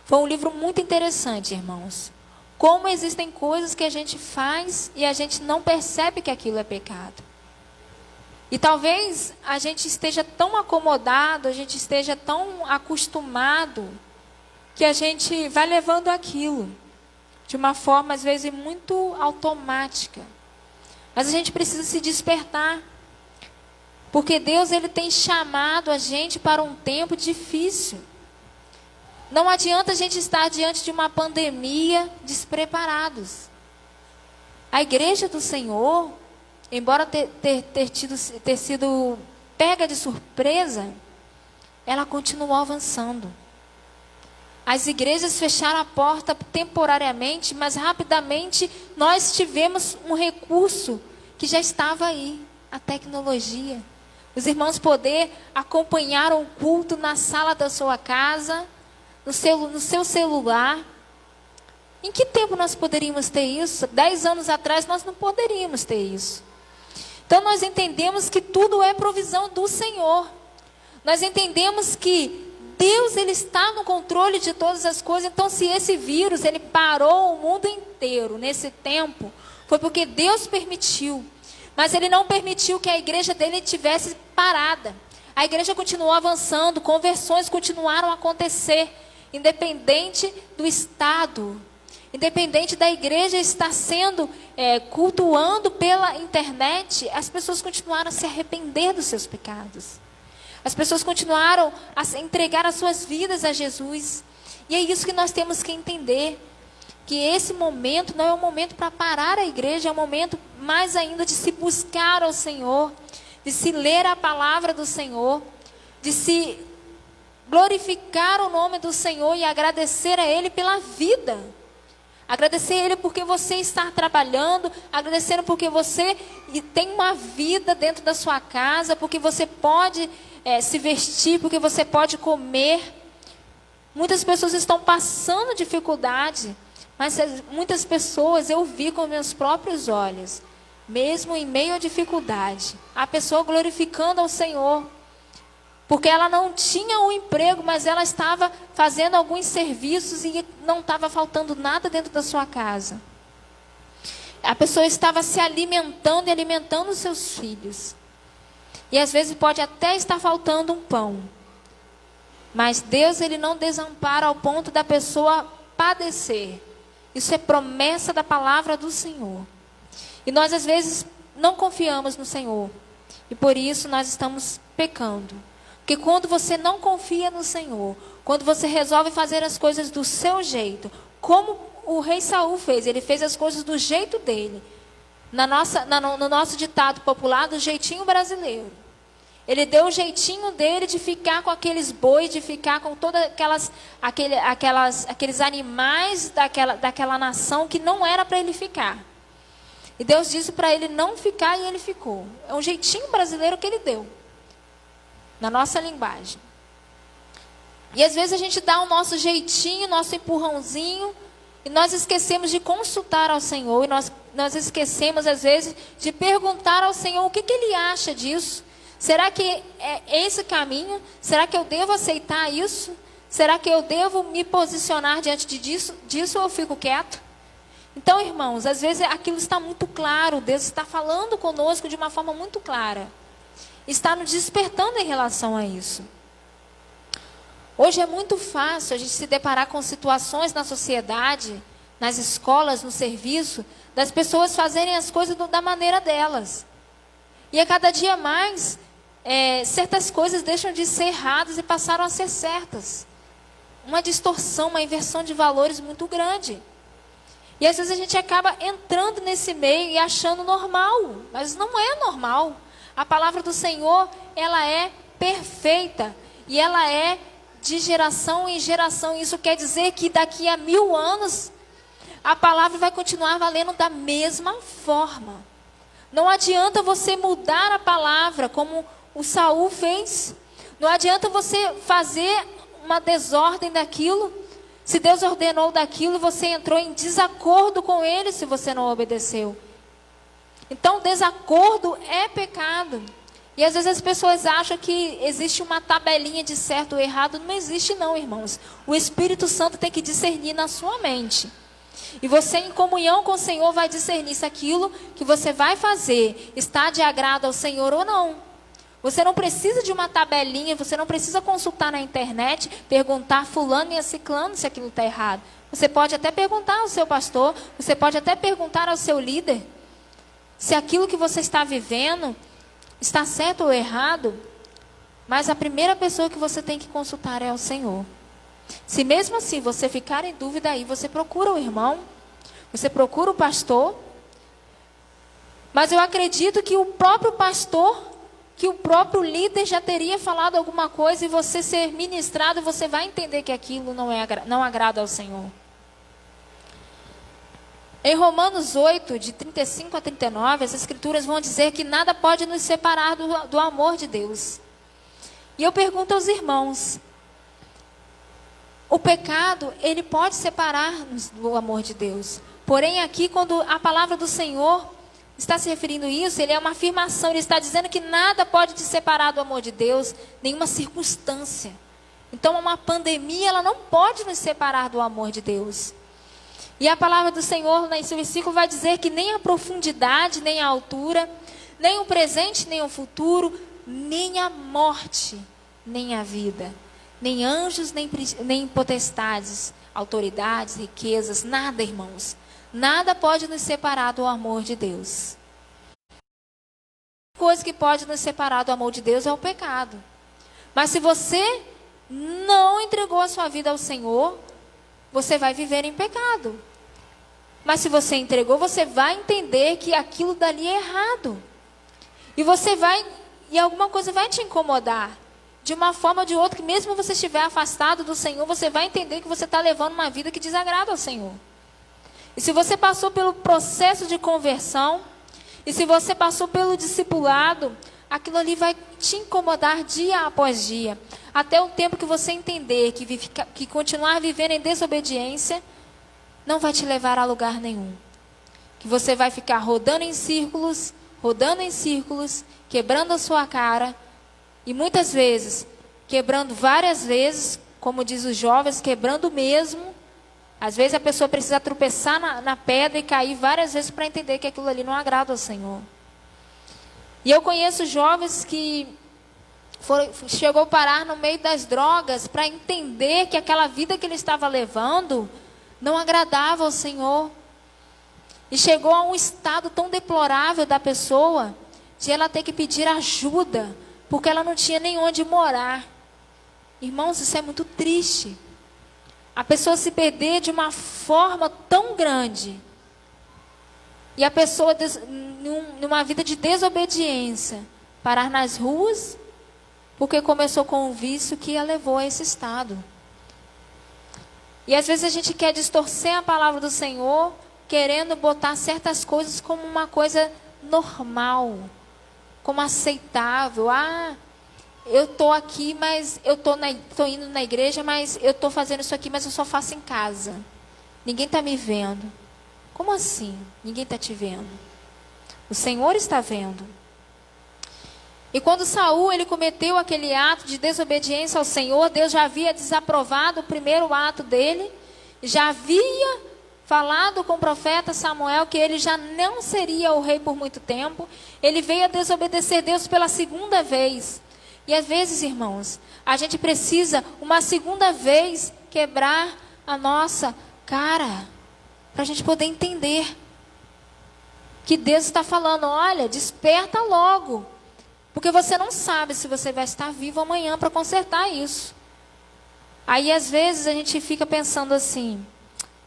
Foi um livro muito interessante, irmãos. Como existem coisas que a gente faz e a gente não percebe que aquilo é pecado. E talvez a gente esteja tão acomodado, a gente esteja tão acostumado, que a gente vai levando aquilo de uma forma, às vezes, muito automática. Mas a gente precisa se despertar. Porque Deus, Ele tem chamado a gente para um tempo difícil. Não adianta a gente estar diante de uma pandemia despreparados. A igreja do Senhor, embora ter sido pega de surpresa, ela continuou avançando. As igrejas fecharam a porta temporariamente, mas rapidamente nós tivemos um recurso que já estava aí, a tecnologia. Os irmãos poder acompanhar o culto na sala da sua casa, no seu celular. Em que tempo nós poderíamos ter isso? 10 anos atrás nós não poderíamos ter isso. Então nós entendemos que tudo é provisão do Senhor. Nós entendemos que Deus, Ele está no controle de todas as coisas. Então se esse vírus, ele parou o mundo inteiro nesse tempo, foi porque Deus permitiu. Mas Ele não permitiu que a igreja dele tivesse parada. A igreja continuou avançando, conversões continuaram a acontecer, independente do estado, independente da igreja estar sendo cultuando pela internet, as pessoas continuaram a se arrepender dos seus pecados. As pessoas continuaram a entregar as suas vidas a Jesus. E é isso que nós temos que entender. Que esse momento não é um momento para parar a igreja, é um momento mais ainda de se buscar ao Senhor, de se ler a palavra do Senhor, de se glorificar o nome do Senhor e agradecer a Ele pela vida. Agradecer a Ele porque você está trabalhando, agradecendo porque você tem uma vida dentro da sua casa, porque você pode se vestir, porque você pode comer. Muitas pessoas estão passando dificuldade, mas muitas pessoas eu vi com meus próprios olhos, mesmo em meio à dificuldade, a pessoa glorificando ao Senhor, porque ela não tinha um emprego, mas ela estava fazendo alguns serviços e não estava faltando nada dentro da sua casa. A pessoa estava se alimentando e alimentando os seus filhos. E às vezes pode até estar faltando um pão. Mas Deus, Ele não desampara ao ponto da pessoa padecer. Isso é promessa da palavra do Senhor. E nós às vezes não confiamos no Senhor. E por isso nós estamos pecando. Porque quando você não confia no Senhor, quando você resolve fazer as coisas do seu jeito, como o rei Saul fez, ele fez as coisas do jeito dele. no nosso ditado popular, do jeitinho brasileiro. Ele deu o jeitinho dele de ficar com aqueles bois, de ficar com todos aqueles animais daquela nação que não era para ele ficar. E Deus disse para ele não ficar e ele ficou. É um jeitinho brasileiro que ele deu, na nossa linguagem. E às vezes a gente dá o nosso jeitinho, nosso empurrãozinho, e nós esquecemos de consultar ao Senhor, e nós esquecemos às vezes de perguntar ao Senhor o que Ele acha disso. Será que é esse caminho? Será que eu devo aceitar isso? Será que eu devo me posicionar diante disso ou eu fico quieto? Então, irmãos, às vezes aquilo está muito claro, Deus está falando conosco de uma forma muito clara. Está nos despertando em relação a isso. Hoje é muito fácil a gente se deparar com situações na sociedade, nas escolas, no serviço, das pessoas fazerem as coisas da maneira delas. E a cada dia mais, certas coisas deixam de ser erradas e passaram a ser certas. Uma distorção, uma inversão de valores muito grande. E às vezes a gente acaba entrando nesse meio e achando normal, mas não é normal. A palavra do Senhor, ela é perfeita e ela é de geração em geração. Isso quer dizer que daqui a 1000 anos, a palavra vai continuar valendo da mesma forma. Não adianta você mudar a palavra como o Saul fez. Não adianta você fazer uma desordem daquilo. Se Deus ordenou daquilo, você entrou em desacordo com Ele se você não obedeceu. Então, desacordo é pecado. E às vezes as pessoas acham que existe uma tabelinha de certo ou errado. Não existe não, irmãos. O Espírito Santo tem que discernir na sua mente. E você, em comunhão com o Senhor, vai discernir se aquilo que você vai fazer está de agrado ao Senhor ou não. Você não precisa de uma tabelinha, você não precisa consultar na internet, perguntar a fulano e a ciclano se aquilo está errado. Você pode até perguntar ao seu pastor, você pode até perguntar ao seu líder se aquilo que você está vivendo está certo ou errado, mas a primeira pessoa que você tem que consultar é o Senhor. Se mesmo assim você ficar em dúvida aí, você procura o irmão, você procura o pastor, mas eu acredito que o próprio pastor, que o próprio líder já teria falado alguma coisa e você ser ministrado, você vai entender que aquilo não agrada ao Senhor. Em Romanos 8, de 35 a 39, as escrituras vão dizer que nada pode nos separar do amor de Deus. E eu pergunto aos irmãos, o pecado, ele pode separar-nos do amor de Deus. Porém, aqui, quando a palavra do Senhor está se referindo a isso, ele é uma afirmação, ele está dizendo que nada pode te separar do amor de Deus, nenhuma circunstância. Então, uma pandemia, ela não pode nos separar do amor de Deus. E a palavra do Senhor, nesse versículo, vai dizer que nem a profundidade, nem a altura, nem o presente, nem o futuro, nem a morte, nem a vida, nem anjos, nem potestades, autoridades, riquezas, nada, irmãos. Nada pode nos separar do amor de Deus. A coisa que pode nos separar do amor de Deus é o pecado. Mas se você não entregou a sua vida ao Senhor, você vai viver em pecado. Mas se você entregou, você vai entender que aquilo dali é errado. E alguma coisa vai te incomodar. De uma forma ou de outra, que mesmo você estiver afastado do Senhor, você vai entender que você está levando uma vida que desagrada ao Senhor. E se você passou pelo processo de conversão, e se você passou pelo discipulado, aquilo ali vai te incomodar dia após dia. Até o tempo que você entender que continuar vivendo em desobediência não vai te levar a lugar nenhum. Que você vai ficar rodando em círculos, quebrando a sua cara, e muitas vezes, quebrando várias vezes, como diz os jovens, quebrando mesmo. Às vezes a pessoa precisa tropeçar na pedra e cair várias vezes para entender que aquilo ali não agrada ao Senhor. E eu conheço jovens que chegou a parar no meio das drogas para entender que aquela vida que ele estava levando não agradava ao Senhor. E chegou a um estado tão deplorável da pessoa, de ela ter que pedir ajuda, porque ela não tinha nem onde morar. Irmãos, isso é muito triste. A pessoa se perder de uma forma tão grande. E a pessoa, numa vida de desobediência, parar nas ruas, porque começou com um vício que a levou a esse estado. E às vezes a gente quer distorcer a palavra do Senhor, querendo botar certas coisas como uma coisa normal, como aceitável. Ah, eu estou aqui, mas eu estou indo na igreja, mas eu estou fazendo isso aqui, mas eu só faço em casa. Ninguém está me vendo. Como assim? Ninguém está te vendo. O Senhor está vendo. E quando Saul ele cometeu aquele ato de desobediência ao Senhor, Deus já havia desaprovado o primeiro ato dele, já havia falado com o profeta Samuel que ele já não seria o rei por muito tempo. Ele veio a desobedecer Deus pela segunda vez. E às vezes, irmãos, a gente precisa uma segunda vez quebrar a nossa cara, para a gente poder entender que Deus está falando, olha, desperta logo. Porque você não sabe se você vai estar vivo amanhã para consertar isso. Aí às vezes a gente fica pensando assim,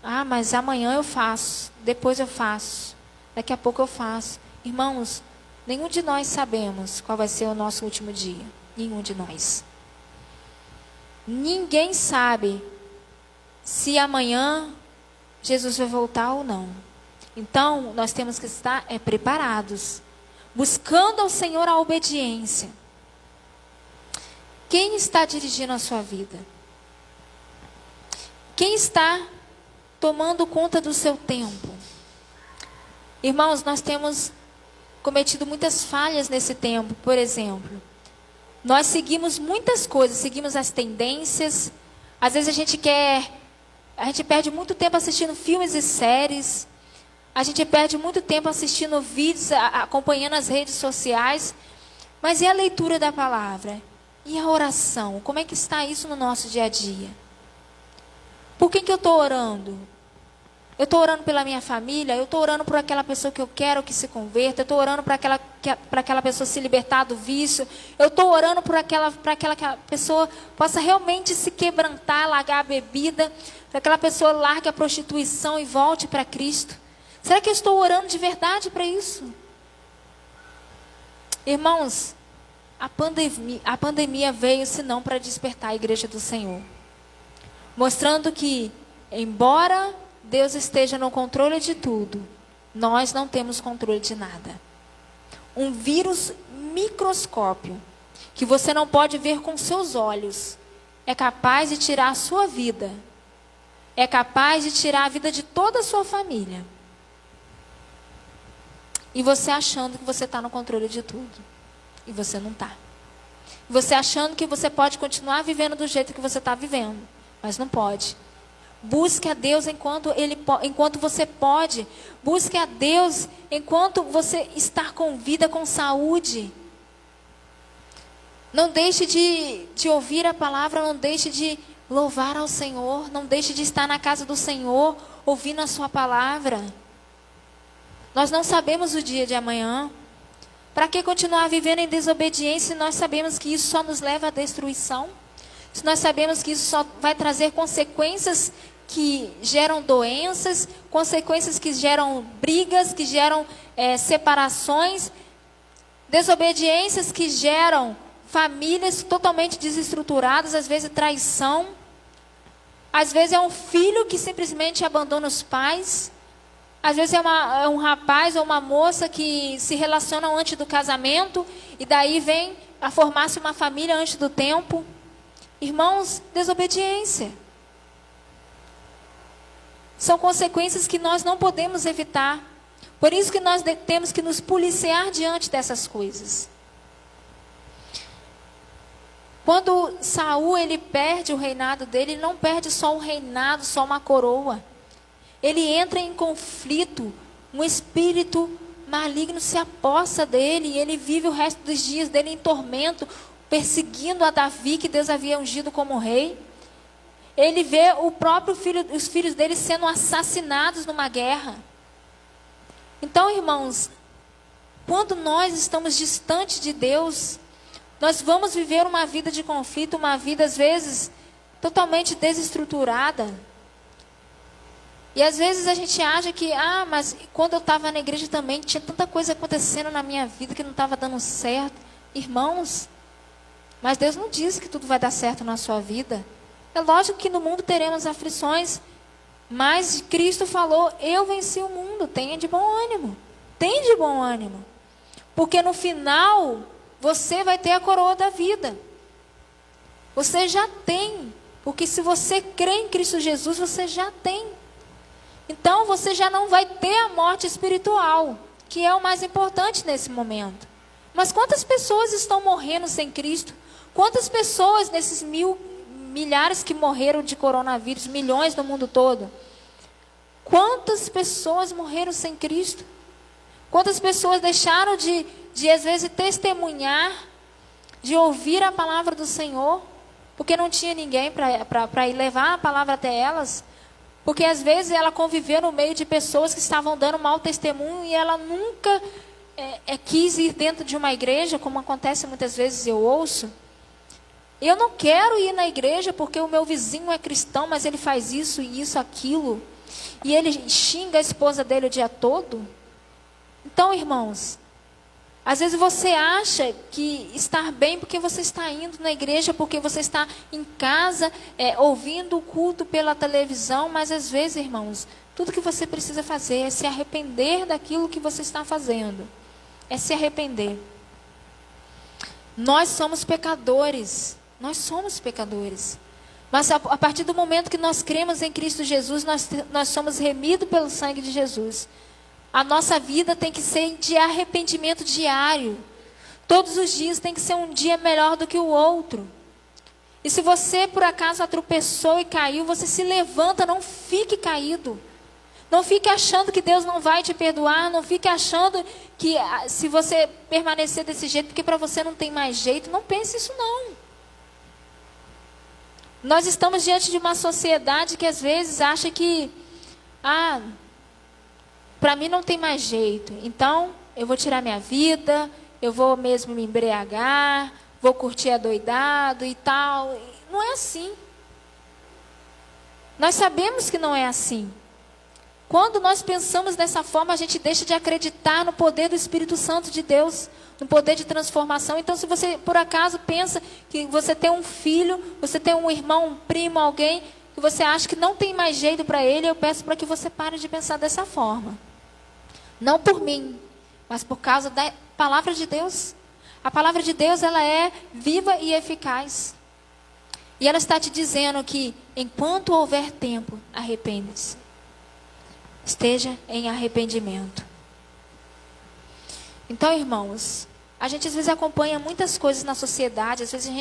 ah, mas amanhã eu faço, depois eu faço, daqui a pouco eu faço. Irmãos, nenhum de nós sabemos qual vai ser o nosso último dia. Nenhum de nós. Ninguém sabe se amanhã Jesus vai voltar ou não. Então, nós temos que estar preparados, buscando ao Senhor a obediência. Quem está dirigindo a sua vida? Quem está tomando conta do seu tempo? Irmãos, nós temos cometido muitas falhas nesse tempo. Por exemplo, nós seguimos muitas coisas, seguimos as tendências. Às vezes a gente perde muito tempo assistindo filmes e séries. A gente perde muito tempo assistindo vídeos, acompanhando as redes sociais. Mas e a leitura da palavra? E a oração? Como é que está isso no nosso dia a dia? Por quem que eu estou orando? Eu estou orando pela minha família? Eu estou orando por aquela pessoa que eu quero que se converta? Eu estou orando para aquela pessoa se libertar do vício? Eu estou orando para aquela que a pessoa possa realmente se quebrantar, largar a bebida, para que aquela pessoa largue a prostituição e volte para Cristo? Será que eu estou orando de verdade para isso? Irmãos, a pandemia veio senão para despertar a igreja do Senhor. Mostrando que, embora Deus esteja no controle de tudo, nós não temos controle de nada. Um vírus microscópio, que você não pode ver com seus olhos, é capaz de tirar a sua vida. É capaz de tirar a vida de toda a sua família. E você achando que você está no controle de tudo. E você não está. Você achando que você pode continuar vivendo do jeito que você está vivendo. Mas não pode. Busque a Deus enquanto você pode. Busque a Deus enquanto você está com vida, com saúde. Não deixe de ouvir a palavra, não deixe de louvar ao Senhor. Não deixe de estar na casa do Senhor, ouvindo a sua palavra. Nós não sabemos o dia de amanhã. Para que continuar vivendo em desobediência se nós sabemos que isso só nos leva à destruição? Se nós sabemos que isso só vai trazer consequências que geram doenças, consequências que geram brigas, que geram separações, desobediências que geram famílias totalmente desestruturadas, às vezes traição, às vezes é um filho que simplesmente abandona os pais. Às vezes é um rapaz ou uma moça que se relacionam antes do casamento e daí vem a formar-se uma família antes do tempo. Irmãos, desobediência. São consequências que nós não podemos evitar. Por isso que nós temos que nos policiar diante dessas coisas. Quando Saul ele perde o reinado dele, ele não perde só um reinado, só uma coroa. Ele entra em conflito, um espírito maligno se apossa dele e ele vive o resto dos dias dele em tormento, perseguindo a Davi, que Deus havia ungido como rei. Ele vê os filhos dele sendo assassinados numa guerra. Então, irmãos, quando nós estamos distantes de Deus, nós vamos viver uma vida de conflito, uma vida às vezes totalmente desestruturada. E às vezes a gente acha que, mas quando eu estava na igreja também tinha tanta coisa acontecendo na minha vida que não estava dando certo. Irmãos, mas Deus não disse que tudo vai dar certo na sua vida. É lógico que no mundo teremos aflições, mas Cristo falou, eu venci o mundo, tenha de bom ânimo. Tenha de bom ânimo. Porque no final, você vai ter a coroa da vida. Você já tem. Porque se você crê em Cristo Jesus, você já tem. Então você já não vai ter a morte espiritual, que é o mais importante nesse momento. Mas quantas pessoas estão morrendo sem Cristo? Quantas pessoas nesses milhares que morreram de coronavírus, milhões no mundo todo? Quantas pessoas morreram sem Cristo? Quantas pessoas deixaram de às vezes testemunhar, de ouvir a palavra do Senhor, porque não tinha ninguém para ir levar a palavra até elas? Porque às vezes ela conviveu no meio de pessoas que estavam dando mau testemunho e ela nunca quis ir dentro de uma igreja, como acontece muitas vezes, eu ouço. Eu não quero ir na igreja porque o meu vizinho é cristão, mas ele faz isso e isso, aquilo. E ele xinga a esposa dele o dia todo. Então, irmãos, às vezes você acha que estar bem porque você está indo na igreja, porque você está em casa, ouvindo o culto pela televisão, mas às vezes, irmãos, tudo que você precisa fazer é se arrepender daquilo que você está fazendo. É se arrepender. Nós somos pecadores. Nós somos pecadores. Mas a partir do momento que nós cremos em Cristo Jesus, nós somos remidos pelo sangue de Jesus. A nossa vida tem que ser de arrependimento diário. Todos os dias tem que ser um dia melhor do que o outro. E se você por acaso tropeçou e caiu, você se levanta, não fique caído. Não fique achando que Deus não vai te perdoar. Não fique achando que se você permanecer desse jeito, porque para você não tem mais jeito. Não pense isso não. Nós estamos diante de uma sociedade que às vezes acha que para mim não tem mais jeito, então eu vou tirar minha vida, eu vou mesmo me embriagar, vou curtir adoidado e tal. Não é assim. Nós sabemos que não é assim. Quando nós pensamos dessa forma, a gente deixa de acreditar no poder do Espírito Santo de Deus, no poder de transformação. Então, se você por acaso pensa que você tem um filho, você tem um irmão, um primo, alguém, que você acha que não tem mais jeito para ele, eu peço para que você pare de pensar dessa forma. Não por mim, mas por causa da palavra de Deus. A palavra de Deus, ela é viva e eficaz. E ela está te dizendo que, enquanto houver tempo, arrepende-se. Esteja em arrependimento. Então, irmãos, a gente às vezes acompanha muitas coisas na sociedade, às vezes a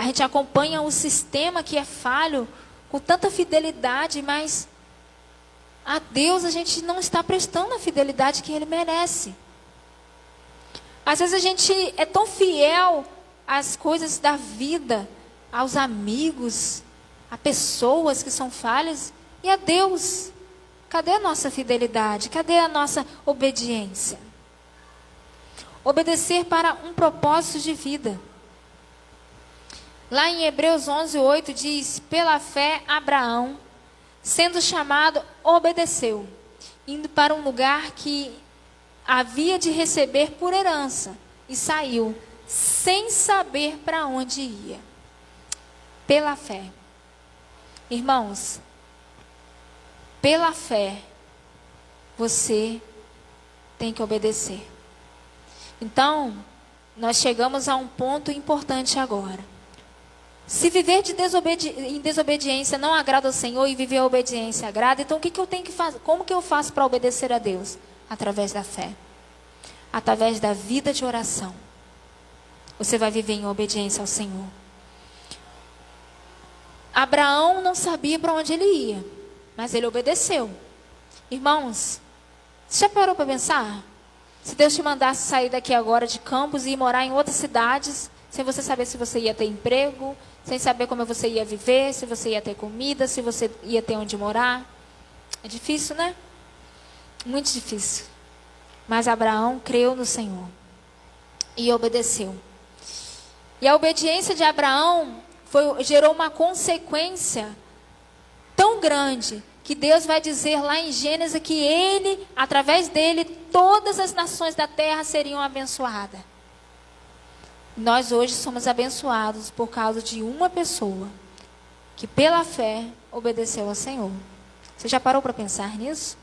gente acompanha o sistema que é falho com tanta fidelidade, mas a Deus a gente não está prestando a fidelidade que Ele merece. Às vezes a gente é tão fiel às coisas da vida, aos amigos, a pessoas que são falhas, e a Deus. Cadê a nossa fidelidade? Cadê a nossa obediência? Obedecer para um propósito de vida. Lá em Hebreus 11:8 diz: pela fé Abraão, sendo chamado, obedeceu, indo para um lugar que havia de receber por herança, e saiu, sem saber para onde ia. Pela fé. Irmãos, pela fé, você tem que obedecer. Então, nós chegamos a um ponto importante agora. Se viver em desobediência não agrada ao Senhor e viver a obediência agrada, então o que eu tenho que fazer? Como que eu faço para obedecer a Deus? Através da fé. Através da vida de oração. Você vai viver em obediência ao Senhor. Abraão não sabia para onde ele ia, mas ele obedeceu. Irmãos, você já parou para pensar? Se Deus te mandasse sair daqui agora de Campos e ir morar em outras cidades, sem você saber se você ia ter emprego, sem saber como você ia viver, se você ia ter comida, se você ia ter onde morar. É difícil, né? Muito difícil. Mas Abraão creu no Senhor e obedeceu. E a obediência de Abraão gerou uma consequência tão grande que Deus vai dizer lá em Gênesis que ele, através dele, todas as nações da terra seriam abençoadas. Nós hoje somos abençoados por causa de uma pessoa que pela fé obedeceu ao Senhor. Você já parou para pensar nisso?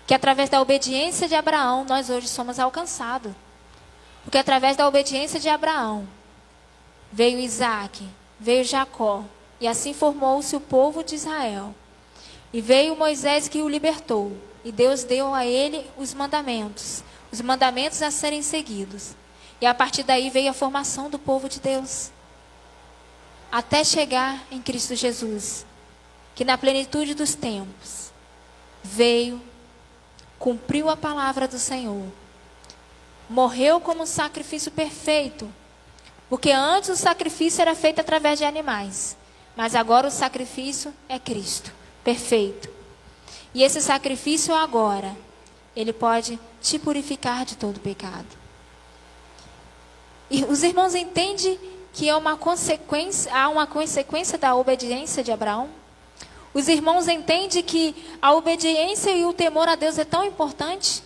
Que através da obediência de Abraão, nós hoje somos alcançados. Porque através da obediência de Abraão, veio Isaac, veio Jacó, e assim formou-se o povo de Israel. E veio Moisés que o libertou, e Deus deu a ele os mandamentos a serem seguidos. E a partir daí veio a formação do povo de Deus. Até chegar em Cristo Jesus, que na plenitude dos tempos, veio, cumpriu a palavra do Senhor, morreu como um sacrifício perfeito, porque antes o sacrifício era feito através de animais, mas agora o sacrifício é Cristo, perfeito. E esse sacrifício agora, ele pode te purificar de todo pecado. E os irmãos entendem que há uma consequência da obediência de Abraão? Os irmãos entendem que a obediência e o temor a Deus é tão importante?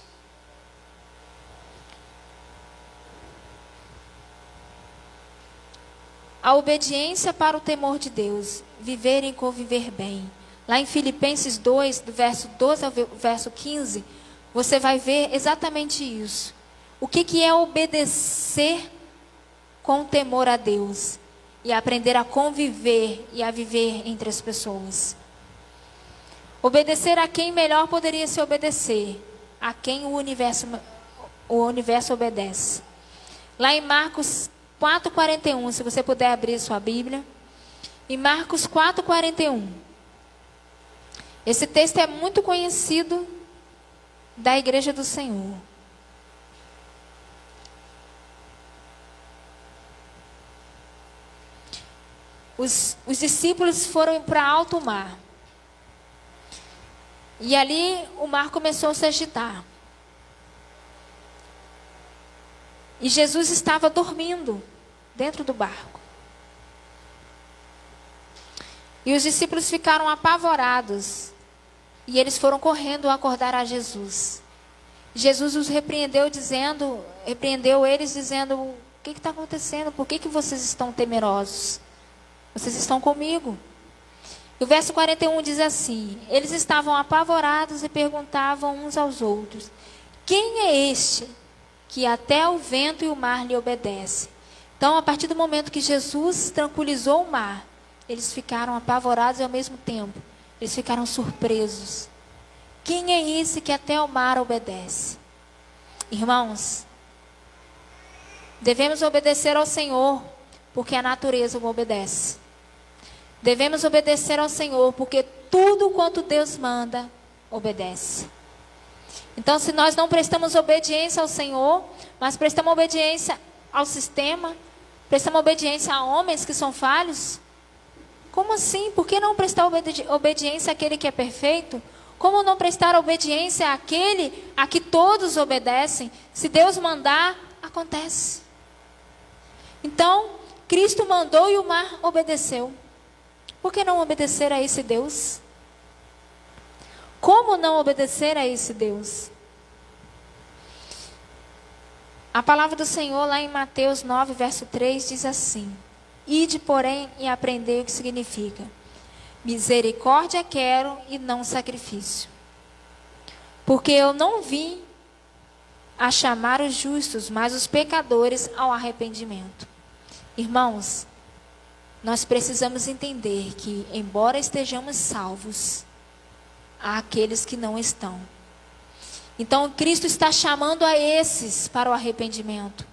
A obediência para o temor de Deus, viver e conviver bem. Lá em Filipenses 2, do verso 12 ao verso 15, você vai ver exatamente isso. O que é obedecer com temor a Deus e aprender a conviver e a viver entre as pessoas. Obedecer a quem melhor poderia se obedecer, a quem o universo obedece. Lá em Marcos 4:41, se você puder abrir sua Bíblia. Em Marcos 4:41. Esse texto é muito conhecido da Igreja do Senhor. Os discípulos foram para alto mar. E ali o mar começou a se agitar. E Jesus estava dormindo dentro do barco. E os discípulos ficaram apavorados. E eles foram correndo acordar a Jesus. Jesus os repreendeu eles dizendo: o que está acontecendo? Por que vocês estão temerosos? Vocês estão comigo. O verso 41 diz assim: eles estavam apavorados e perguntavam uns aos outros: quem é este que até o vento e o mar lhe obedecem? Então, a partir do momento que Jesus tranquilizou o mar, eles ficaram apavorados e ao mesmo tempo, eles ficaram surpresos. Quem é esse que até o mar obedece? Irmãos, devemos obedecer ao Senhor, porque a natureza o obedece. Devemos obedecer ao Senhor, porque tudo quanto Deus manda, obedece. Então, se nós não prestamos obediência ao Senhor, mas prestamos obediência ao sistema, prestamos obediência a homens que são falhos, como assim? Por que não prestar obediência àquele que é perfeito? Como não prestar obediência àquele a que todos obedecem? Se Deus mandar, acontece. Então, Cristo mandou e o mar obedeceu. Por que não obedecer a esse Deus? Como não obedecer a esse Deus? A palavra do Senhor lá em Mateus 9, verso 3 diz assim: ide, porém, e aprendei o que significa: misericórdia quero e não sacrifício. Porque eu não vim a chamar os justos, mas os pecadores ao arrependimento. Irmãos, nós precisamos entender que, embora estejamos salvos, há aqueles que não estão. Então, Cristo está chamando a esses para o arrependimento.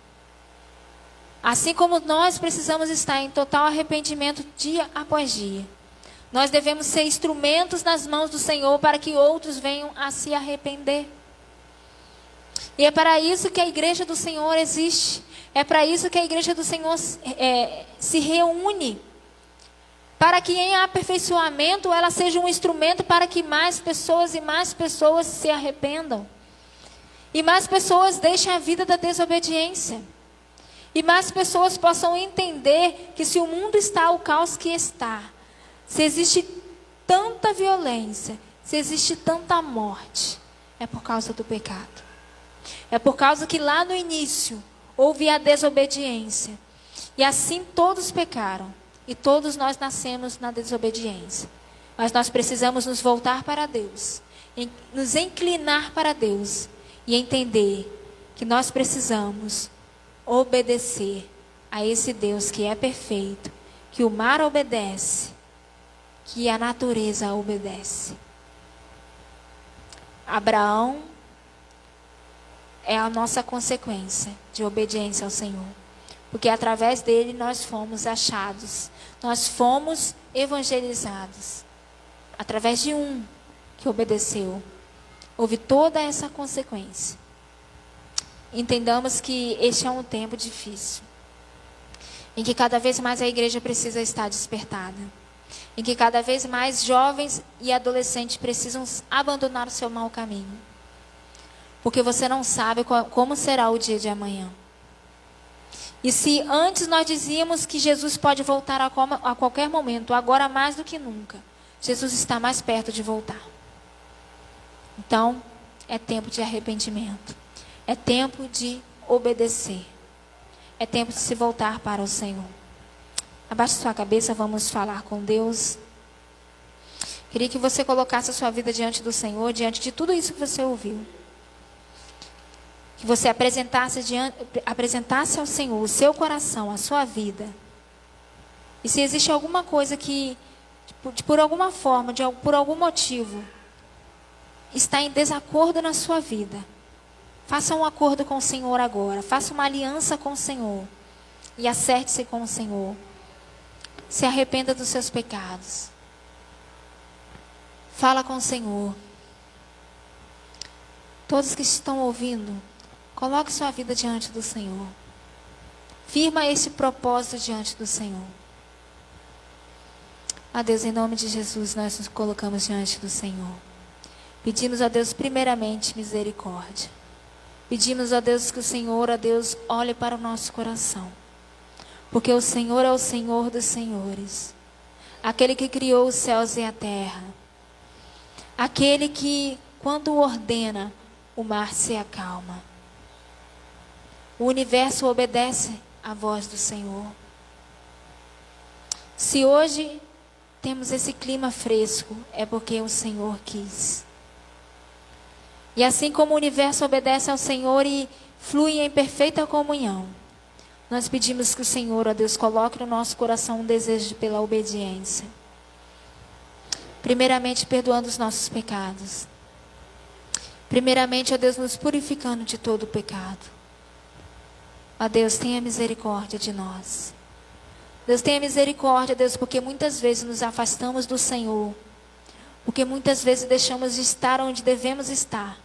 Assim como nós precisamos estar em total arrependimento dia após dia, nós devemos ser instrumentos nas mãos do Senhor para que outros venham a se arrepender. E é para isso que a igreja do Senhor existe. É para isso que a igreja do Senhor se reúne. Para que em aperfeiçoamento ela seja um instrumento para que mais pessoas e mais pessoas se arrependam. E mais pessoas deixem a vida da desobediência. E mais pessoas possam entender que se o mundo está ao caos que está, se existe tanta violência, se existe tanta morte, é por causa do pecado. É por causa que lá no início houve a desobediência. E assim todos pecaram. E todos nós nascemos na desobediência. Mas nós precisamos nos voltar para Deus, nos inclinar para Deus e entender que nós precisamos obedecer a esse Deus que é perfeito, que o mar obedece, que a natureza obedece. Abraão é a nossa consequência de obediência ao Senhor. Porque através dele nós fomos achados, nós fomos evangelizados. Através de um que obedeceu, houve toda essa consequência. Entendamos que este é um tempo difícil, em que cada vez mais a igreja precisa estar despertada, em que cada vez mais jovens e adolescentes precisam abandonar o seu mau caminho, porque você não sabe como será o dia de amanhã. E se antes nós dizíamos que Jesus pode voltar a qualquer momento, agora mais do que nunca, Jesus está mais perto de voltar. Então, é tempo de arrependimento. É tempo de obedecer. É tempo de se voltar para o Senhor. Abaixe sua cabeça, vamos falar com Deus. Queria que você colocasse a sua vida diante do Senhor, diante de tudo isso que você ouviu. Que você apresentasse ao Senhor o seu coração, a sua vida. E se existe alguma coisa que, por alguma forma, por algum motivo, está em desacordo na sua vida, faça um acordo com o Senhor agora. Faça uma aliança com o Senhor. E acerte-se com o Senhor. Se arrependa dos seus pecados. Fala com o Senhor. Todos que estão ouvindo, coloque sua vida diante do Senhor. Firma esse propósito diante do Senhor. A Deus, em nome de Jesus, nós nos colocamos diante do Senhor. Pedimos a Deus, primeiramente, misericórdia. Pedimos a Deus que o Senhor, a Deus, olhe para o nosso coração. Porque o Senhor é o Senhor dos senhores. Aquele que criou os céus e a terra. Aquele que, quando ordena, o mar se acalma. O universo obedece à voz do Senhor. Se hoje temos esse clima fresco, é porque o Senhor quis. E assim como o universo obedece ao Senhor e flui em perfeita comunhão, nós pedimos que o Senhor, ó Deus, coloque no nosso coração um desejo pela obediência. Primeiramente, perdoando os nossos pecados. Primeiramente, ó Deus, nos purificando de todo o pecado. Ó Deus, tenha misericórdia de nós. Deus, tenha misericórdia, Deus, porque muitas vezes nos afastamos do Senhor. Porque muitas vezes deixamos de estar onde devemos estar.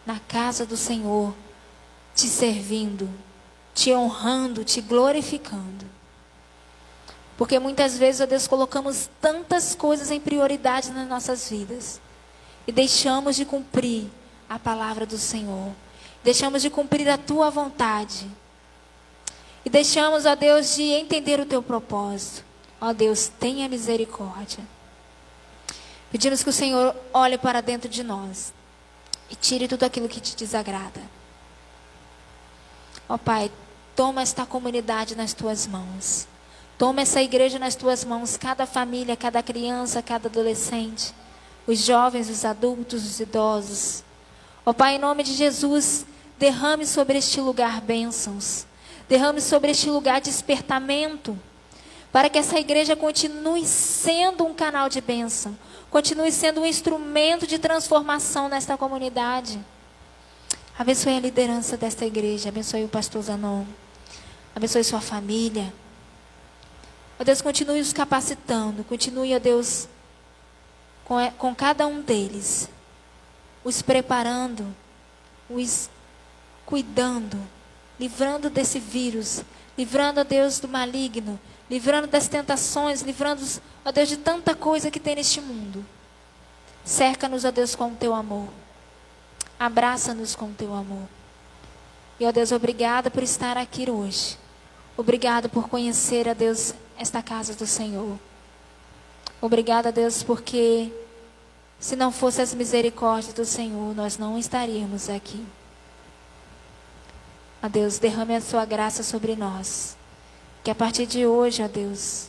Na casa do Senhor, te servindo, te honrando, te glorificando. Porque muitas vezes, ó Deus, colocamos tantas coisas em prioridade nas nossas vidas. E deixamos de cumprir a palavra do Senhor. Deixamos de cumprir a tua vontade. E deixamos, ó Deus, de entender o teu propósito. Ó Deus, tenha misericórdia. Pedimos que o Senhor olhe para dentro de nós e tire tudo aquilo que te desagrada. Ó Pai, toma esta comunidade nas tuas mãos. Toma essa igreja nas tuas mãos. Cada família, cada criança, cada adolescente. Os jovens, os adultos, os idosos. Ó Pai, em nome de Jesus, derrame sobre este lugar bênçãos. Derrame sobre este lugar despertamento. Para que essa igreja continue sendo um canal de bênção. Continue sendo um instrumento de transformação nesta comunidade. Abençoe a liderança desta igreja. Abençoe o pastor Zanon. Abençoe sua família. Ó Deus, continue os capacitando. Continue, ó Deus, com cada um deles. Os preparando. Os cuidando. Livrando desse vírus. Livrando, ó Deus, do maligno. Livrando das tentações, livrando, ó Deus, de tanta coisa que tem neste mundo. Cerca-nos, ó Deus, com o teu amor. Abraça-nos com o teu amor. E, ó Deus, obrigada por estar aqui hoje. Obrigada por conhecer, ó Deus, esta casa do Senhor. Obrigada, Deus, porque se não fosse as misericórdias do Senhor, nós não estaríamos aqui. Ó Deus, derrame a sua graça sobre nós. Que a partir de hoje, ó Deus,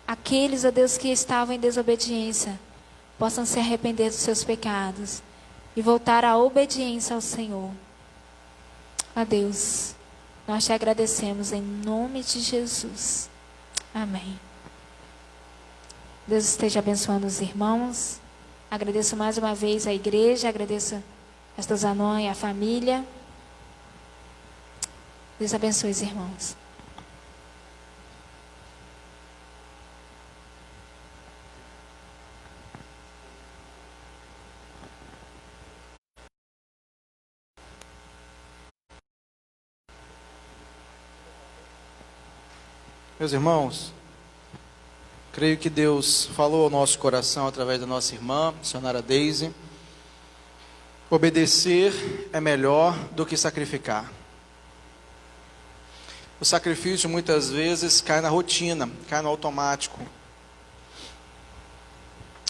aqueles, ó Deus, que estavam em desobediência, possam se arrepender dos seus pecados e voltar à obediência ao Senhor. Ó Deus, nós te agradecemos em nome de Jesus. Amém. Deus esteja abençoando os irmãos. Agradeço mais uma vez a igreja, agradeço a pastor Zanon e a família. Deus abençoe os irmãos. Meus irmãos, creio que Deus falou ao nosso coração através da nossa irmã, missionária Daisy. Obedecer é melhor do que sacrificar. O sacrifício muitas vezes cai na rotina, cai no automático.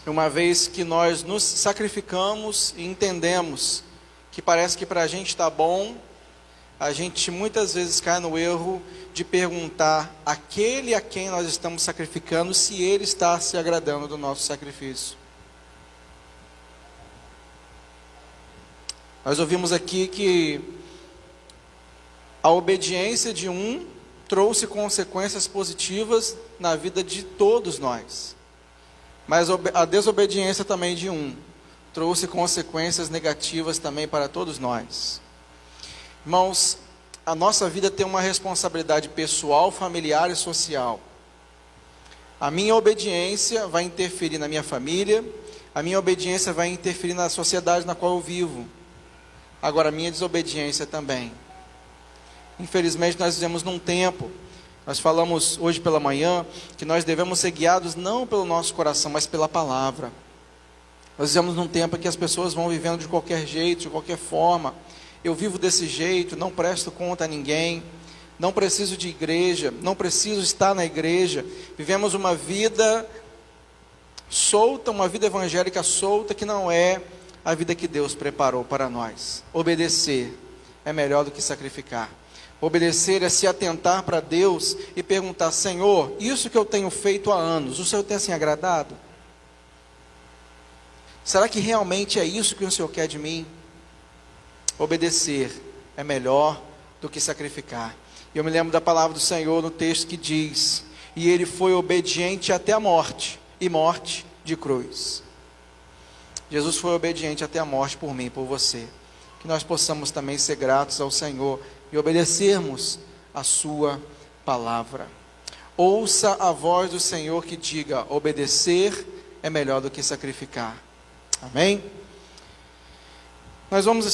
Uma vez que nós nos sacrificamos e entendemos que parece que para a gente está bom, a gente muitas vezes cai no erro de perguntar àquele a quem nós estamos sacrificando se ele está se agradando do nosso sacrifício. Nós ouvimos aqui que a obediência de um trouxe consequências positivas na vida de todos nós. Mas a desobediência também de um trouxe consequências negativas também para todos nós. Irmãos, a nossa vida tem uma responsabilidade pessoal, familiar e social. A minha obediência vai interferir na minha família, a minha obediência vai interferir na sociedade na qual eu vivo. Agora, a minha desobediência também. Infelizmente, nós vivemos num tempo, nós falamos hoje pela manhã, que nós devemos ser guiados não pelo nosso coração, mas pela palavra. Nós vivemos num tempo em que as pessoas vão vivendo de qualquer jeito, de qualquer forma. Eu vivo desse jeito, não presto conta a ninguém, não preciso de igreja, não preciso estar na igreja. Vivemos uma vida solta, uma vida evangélica solta, que não é a vida que Deus preparou para nós. Obedecer é melhor do que sacrificar. Obedecer é se atentar para Deus e perguntar: Senhor, isso que eu tenho feito há anos, o Senhor tem assim agradado? Será que realmente é isso que o Senhor quer de mim? Obedecer é melhor do que sacrificar. Eu me lembro da palavra do Senhor no texto que diz: e ele foi obediente até a morte, e morte de cruz. Jesus foi obediente até a morte por mim, por você. Que nós possamos também ser gratos ao Senhor e obedecermos a sua palavra. Ouça a voz do Senhor que diga: obedecer é melhor do que sacrificar. Amém?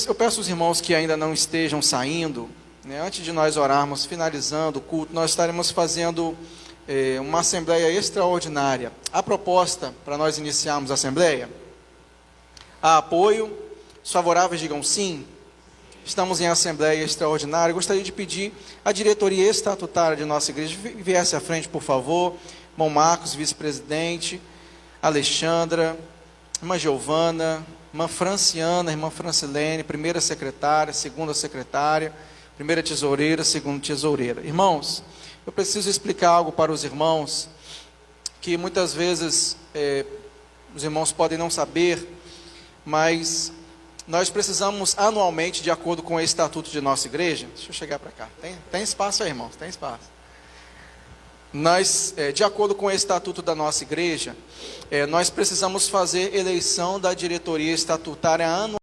Eu peço aos irmãos que ainda não estejam saindo, né, antes de nós orarmos, finalizando o culto, nós estaremos fazendo uma assembleia extraordinária. A proposta para nós iniciarmos a assembleia: há apoio? Os favoráveis digam sim. Estamos em assembleia extraordinária. Eu gostaria de pedir à diretoria estatutária de nossa igreja que viesse à frente, por favor. Irmão Marcos, vice-presidente, Alexandra, irmã Giovana, irmã Franciana, irmã Francilene, primeira secretária, segunda secretária, primeira tesoureira, segunda tesoureira. Irmãos, eu preciso explicar algo para os irmãos, que muitas vezes os irmãos podem não saber, mas nós precisamos anualmente, de acordo com o estatuto de nossa igreja, deixa eu chegar para cá, tem espaço aí, irmãos, tem espaço. Nós, de acordo com o estatuto da nossa igreja, nós precisamos fazer eleição da diretoria estatutária anual.